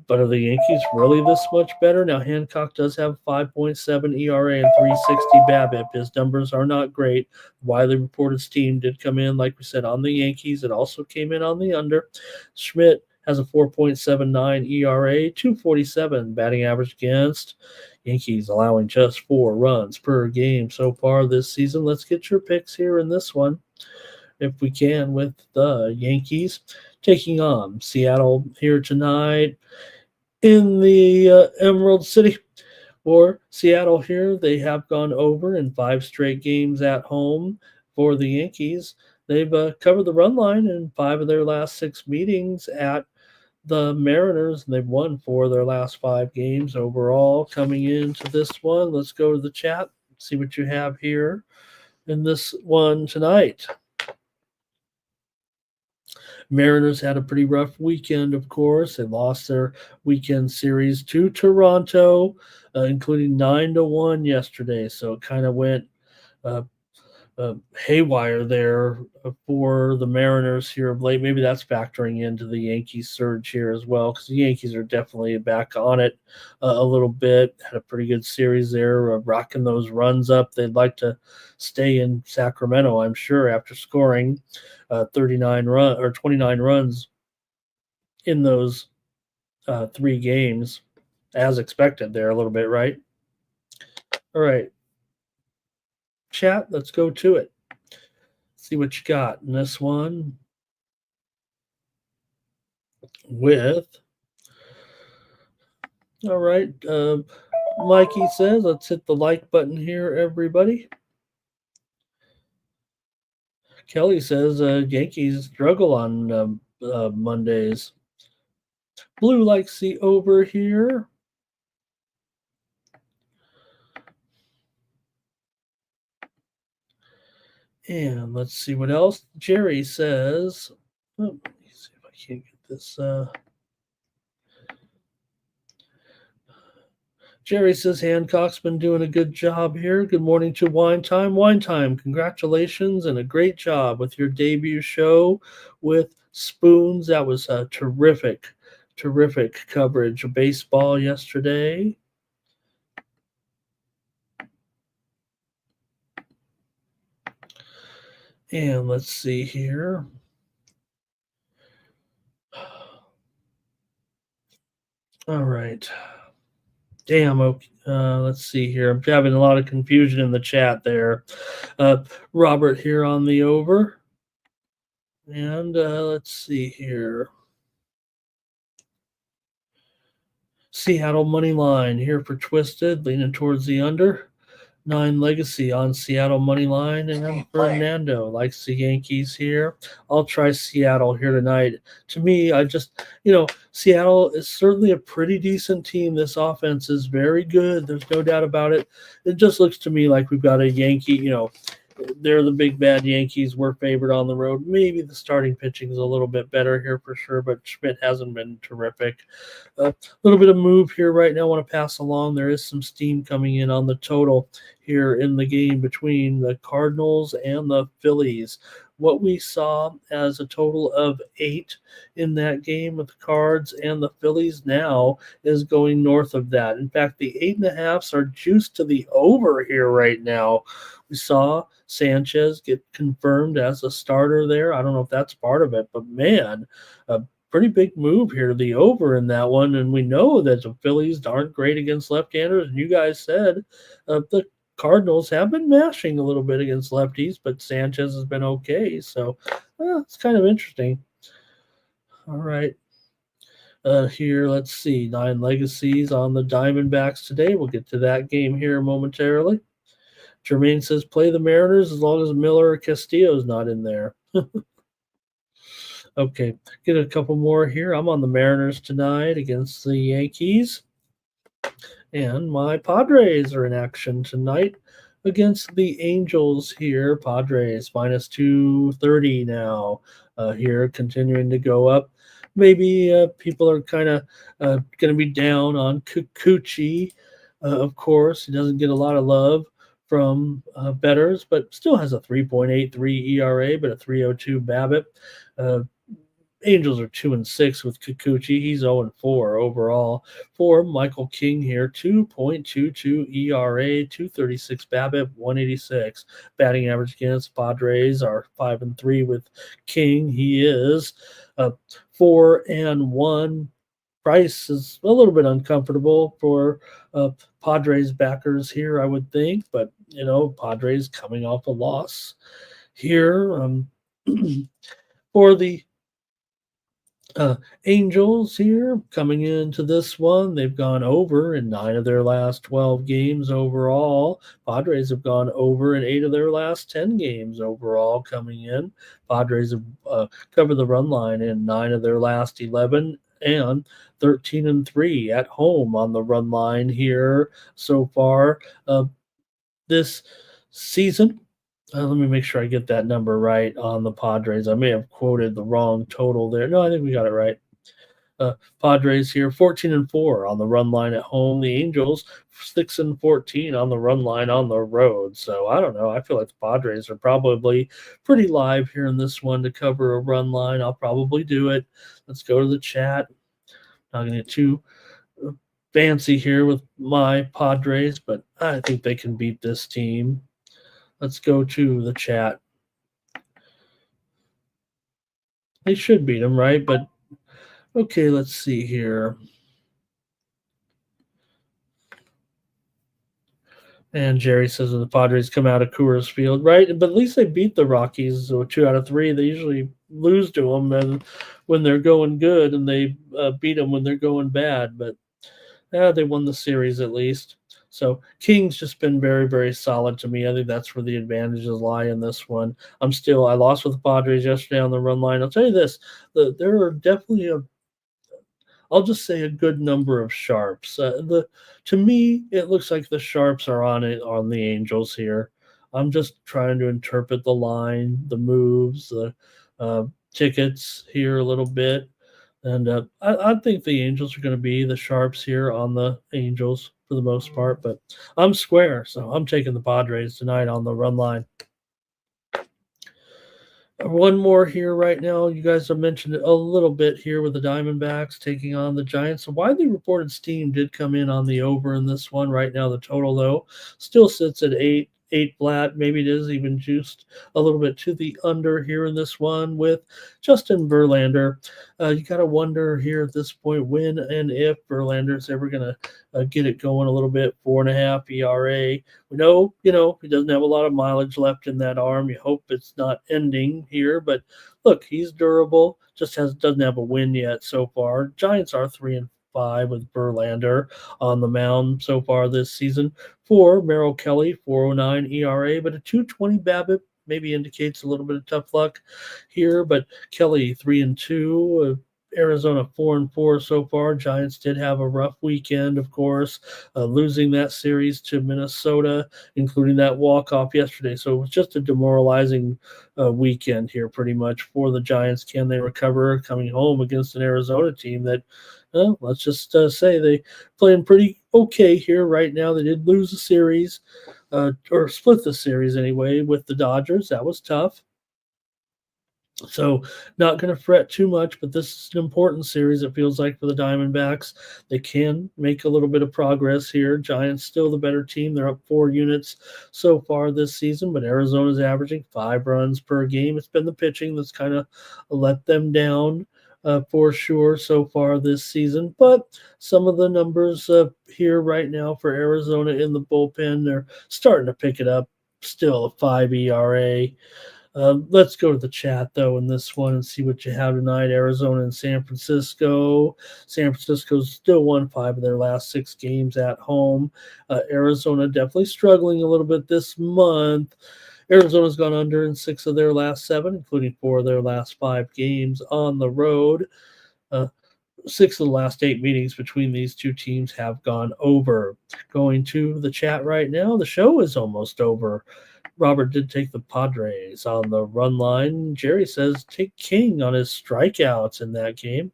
But are the Yankees really this much better? Now, Hancock does have 5.7 ERA and 360 BABIP. His numbers are not great. Wiley Reported's team did come in, like we said, on the Yankees. It also came in on the under. Schmidt has a 4.79 ERA, 247 batting average against. Yankees allowing just 4 runs per game so far this season. Let's get your picks here in this one, if we can, with the Yankees taking on Seattle here tonight in the Emerald City. For Seattle here, they have gone over in 5 straight games at home. For the Yankees, they've covered the run line in 5 of their last 6 meetings at the Mariners, and they've won 4 of their last 5 games overall. Coming into this one, let's go to the chat, see what you have here in this one tonight. Mariners had a pretty rough weekend, of course. They lost their weekend series to Toronto, including 9-1 yesterday. So it kind of went uh, haywire there for the Mariners here of late. Maybe that's factoring into the Yankees surge here as well, because the Yankees are definitely back on it a little bit. Had a pretty good series there, rocking those runs up. They'd like to stay in Sacramento, I'm sure, after scoring 29 runs in those 3 games, as expected there a little bit, right? All right. Chat, let's go to it. See what you got in this one with. All right. Mikey says, let's hit the like button here, everybody. Kelly says, Yankees struggle on Mondays. Blue likes the over here. And let's see what else. Jerry says, let me see if I can't get this. Jerry says Hancock's been doing a good job here. Good morning to Wine Time. Wine Time, congratulations and a great job with your debut show with Spoons. That was a terrific coverage of baseball yesterday. And let's see here. All right. Damn. Okay. Let's see here. I'm having a lot of confusion in the chat there. Robert here on the over. And let's see here. Seattle money line here for Twisted, leaning towards the under. 9 legacy on Seattle money line, and Fernando likes the Yankees here. I'll try Seattle here tonight. To me, Seattle is certainly a pretty decent team. This offense is very good. There's no doubt about it. It just looks to me like we've got a Yankee, they're the big bad Yankees. We're favored on the road. Maybe the starting pitching is a little bit better here for sure, but Schmidt hasn't been terrific. A little bit of move here right now. I want to pass along. There is some steam coming in on the total here in the game between the Cardinals and the Phillies. What we saw as a total of 8 in that game with the Cards and the Phillies now is going north of that. In fact, the 8.5s are juiced to the over here right now. We saw Sanchez get confirmed as a starter there. I don't know if that's part of it, but man, a pretty big move here to the over in that one. And we know that the Phillies aren't great against left-handers. And you guys said the Cardinals have been mashing a little bit against lefties, but Sanchez has been okay. So it's kind of interesting. All right. Here, let's see. 9 legacies on the Diamondbacks today. We'll get to that game here momentarily. Jermaine says, play the Mariners as long as Miller or Castillo's not in there. Okay, get a couple more here. I'm on the Mariners tonight against the Yankees. And my Padres are in action tonight against the Angels here. Padres minus 230 now here, continuing to go up. Maybe people are kind of going to be down on Kikuchi. Of course, he doesn't get a lot of love from bettors, but still has a 3.83 ERA, but a 3.02 BABIP. Angels are 2-6 with Kikuchi. He's 0-4 overall. For Michael King here, 2.22 ERA, 236 BABIP, 186. Batting average against Padres are 5-3 with King. He is 4-1. Price is a little bit uncomfortable for Padres backers here, I would think, but Padres coming off a loss here. For the Angels here coming into this one, they've gone over in 9 of their last 12 games overall. Padres have gone over in 8 of their last 10 games overall coming in. Padres have covered the run line in 9 of their last 11 and 13-3 at home on the run line here so far this season. Let me make sure I get that number right on the Padres. I may have quoted the wrong total there. No, I think we got it right. Padres here 14-4 on the run line at home. The Angels 6-14 on the run line on the road. So I don't know. I feel like the Padres are probably pretty live here in this one to cover a run line. I'll probably do it. Let's go to the chat. Not going to get too fancy here with my Padres, but I think they can beat this team. Let's go to the chat. They should beat them, right? But okay, let's see here. And Jerry says that the Padres come out of Coors Field, right? But at least they beat the Rockies, so 2 out of 3. They usually lose to them and when they're going good, and they beat them when they're going bad. But they won the series at least. So King's just been very, very solid to me. I think that's where the advantages lie in this one. I lost with the Padres yesterday on the run line. I'll tell you this, there are definitely I'll just say a good number of sharps. To me, it looks like the sharps are on the Angels here. I'm just trying to interpret the line, the moves, the tickets here a little bit. And I think the Angels are going to be the sharps here on the Angels for the most part, but I'm square, so I'm taking the Padres tonight on the run line. One more here right now. You guys have mentioned it a little bit here with the Diamondbacks taking on the Giants. A widely reported steam did come in on the over in this one. Right now, the total, though, still sits at 8 flat. Maybe it is even juiced a little bit to the under here in this one with Justin Verlander. You got to wonder here at this point when and if Verlander's ever going to get it going a little bit. 4.5 ERA. We know, he doesn't have a lot of mileage left in that arm. You hope it's not ending here, but look, he's durable. Just doesn't have a win yet so far. Giants are 3-5 with Verlander on the mound so far this season. For Merrill Kelly, 4.09 ERA, but a 2.20 BABIP maybe indicates a little bit of tough luck here. But Kelly 3-2. Arizona 4-4 so far. Giants did have a rough weekend, of course, losing that series to Minnesota, including that walk-off yesterday. So it was just a demoralizing weekend here pretty much for the Giants. Can they recover coming home against an Arizona team that, let's just say they playing pretty okay here right now. They did lose the series, or split the series anyway, with the Dodgers. That was tough. So not going to fret too much, but this is an important series, it feels like, for the Diamondbacks. They can make a little bit of progress here. Giants still the better team. They're up 4 units so far this season, but Arizona's averaging 5 runs per game. It's been the pitching that's kind of let them down for sure so far this season. But some of the numbers here right now for Arizona in the bullpen, they're starting to pick it up. Still a 5 ERA. Let's go to the chat, though, in this one and see what you have tonight. Arizona and San Francisco. San Francisco's still won 5 of their last 6 games at home. Arizona definitely struggling a little bit this month. Arizona's gone under in 6 of their last 7, including 4 of their last 5 games on the road. 6 of the last 8 meetings between these two teams have gone over. Going to the chat right now, the show is almost over. Robert did take the Padres on the run line. Jerry says take King on his strikeouts in that game.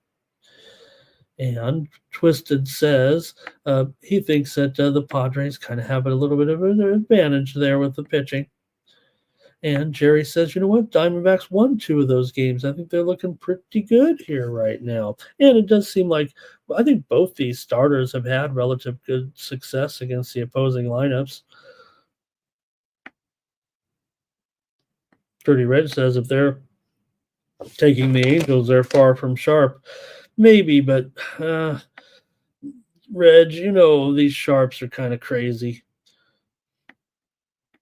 And Twisted says he thinks that the Padres kind of have a little bit of an advantage there with the pitching. And Jerry says, you know what? Diamondbacks won 2 of those games. I think they're looking pretty good here right now. And it does seem like I think both these starters have had relative good success against the opposing lineups. Dirty Red says if they're taking the Angels, they're far from sharp. Maybe, but Reg, you know these sharps are kind of crazy.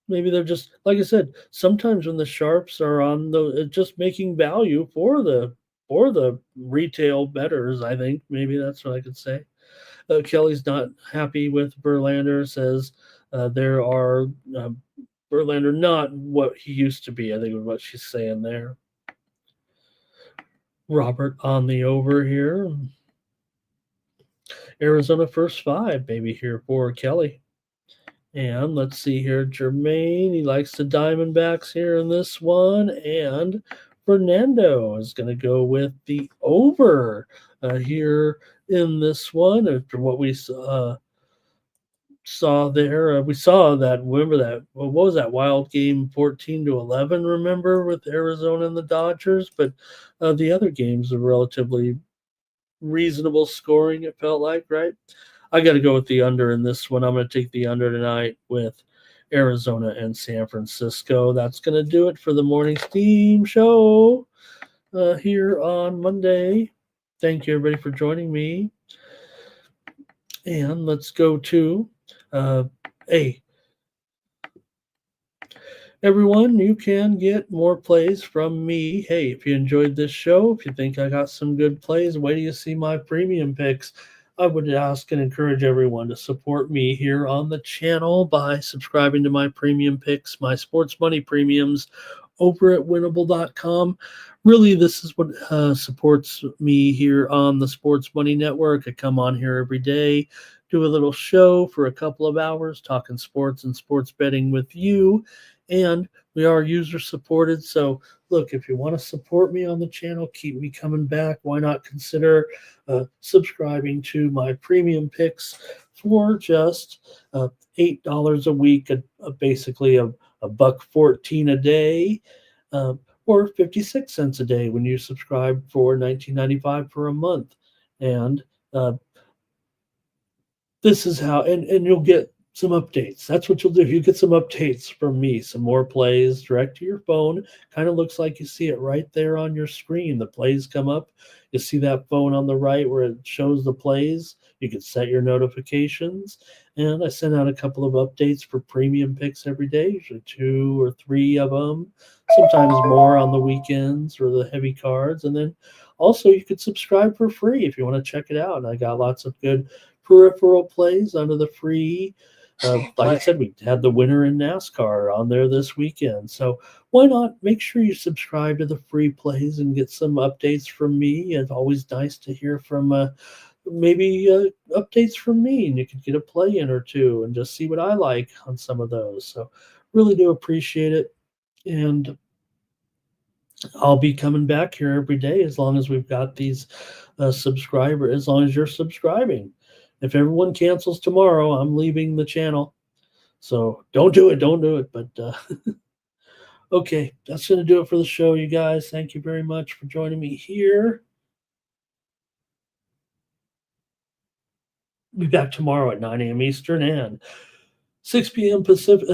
Maybe they're just like I said. Sometimes when the sharps are on just making value for the retail bettors. I think maybe that's what I could say. Kelly's not happy with Verlander. Says there are Verlander not what he used to be. I think is what she's saying there. Robert on the over here. Arizona first 5 maybe here for Kelly. And let's see here, Jermaine, he likes the Diamondbacks here in this one. And Fernando is going to go with the over here in this one. After what we saw there, we saw that, remember that, what was that wild game 14-11, remember, with Arizona and the Dodgers? But the other games are relatively reasonable scoring, it felt like, right? I got to go with the under in this one. I'm going to take the under tonight with Arizona and San Francisco. That's going to do it for the Morning Steam Show here on Monday. Thank you, everybody, for joining me. And let's go to everyone, you can get more plays from me. Hey, if you enjoyed this show, if you think I got some good plays, wait till you see my premium picks. I would ask and encourage everyone to support me here on the channel by subscribing to my premium picks, my sports money premiums over at winnable.com. Really, this is what supports me here on the Sports Money Network. I come on here every day, do a little show for a couple of hours, talking sports and sports betting with you. And we are user supported. So look, if you want to support me on the channel, keep me coming back, why not consider subscribing to my premium picks for just $8 a week, basically a $1.14 a day, or 56 cents a day when you subscribe for $19.95 for a month. And this is how, and you'll get some updates. That's what you'll do. You get some updates from me, some more plays direct to your phone. Kind of looks like you see it right there on your screen. The plays come up. You see that phone on the right where it shows the plays. You can set your notifications. And I send out a couple of updates for premium picks every day, usually 2 or 3 of them, sometimes more on the weekends or the heavy cards. And then also you could subscribe for free if you want to check it out. And I got lots of good peripheral plays under the free. Like I said, we had the winner in NASCAR on there this weekend. So why not make sure you subscribe to the free plays and get some updates from me? It's always nice to hear from maybe updates from me, and you can get a play in or two and just see what I like on some of those. So really do appreciate it. And I'll be coming back here every day as long as we've got these subscribers, as long as you're subscribing. If everyone cancels tomorrow, I'm leaving the channel. So don't do it. But okay, that's going to do it for the show, you guys. Thank you very much for joining me here. Be back tomorrow at 9 a.m. Eastern and 6 p.m. Pacific,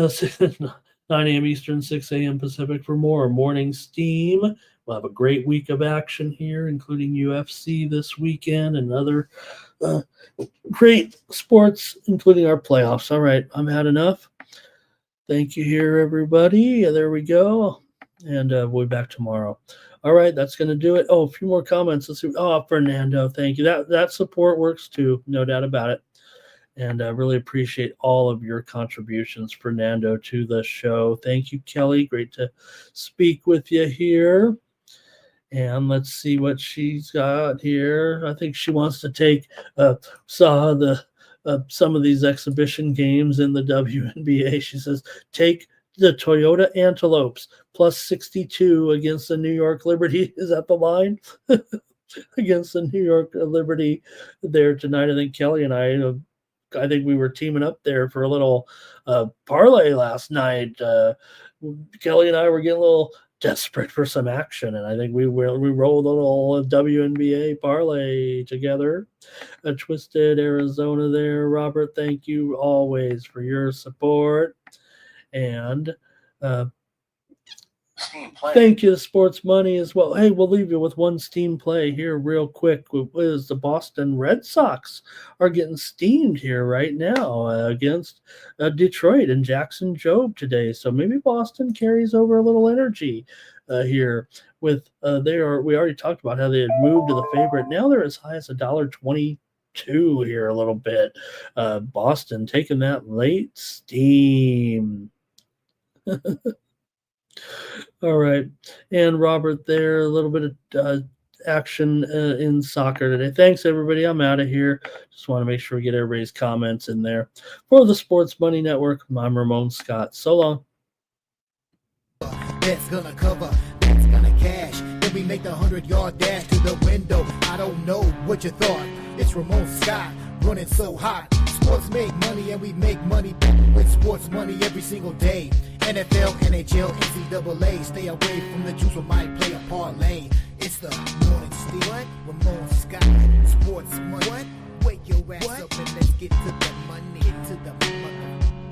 9 a.m. Eastern, 6 a.m. Pacific for more Morning Steam. We'll have a great week of action here, including UFC this weekend and other great sports, including our playoffs. All right, I'm had enough. Thank you here, everybody. There we go. And we'll be back tomorrow. All right, that's going to do it. Oh, a few more comments. Let's see. Oh, Fernando, thank you. That support works too, no doubt about it. And I really appreciate all of your contributions, Fernando, to the show. Thank you, Kelly. Great to speak with you here. And let's see what she's got here. I think she wants to take some of these exhibition games in the WNBA. She says take the Toyota Antelopes plus 62 against the New York Liberty. Is that the line? Against the New York Liberty there tonight. I think Kelly and I think we were teaming up there for a little parlay last night. Kelly and I were getting a little desperate for some action, and I think we rolled a little WNBA parlay together. A Twisted Arizona there, Robert. Thank you always for your support, and Steam play. thank you to Sports Money as well. Hey, we'll leave you with one steam play here real quick. Is the Boston Red Sox are getting steamed here right now against Detroit and Jackson Jobe today. So maybe Boston carries over a little energy here. With we already talked about how they had moved to the favorite. Now they're as high as $1.22 here a little bit. Boston taking that late steam. All right. And Robert there, a little bit of action in soccer today. Thanks, everybody. I'm out of here. Just want to make sure we get everybody's comments in there. For the Sports Money Network, I'm Ramon Scott. So long. That's gonna cover, that's gonna cash. Then we make the 100-yard dash to the window. I don't know what you thought. It's Ramon Scott running so hot. Sports make money and we make money with sports money every single day. NFL, NHL, NCAA. Stay away from the juice, we might play a parlay. It's the morning steam. What? Ramon Scott, sports money. What? Wake your ass up and let's get to the money. Get to the money.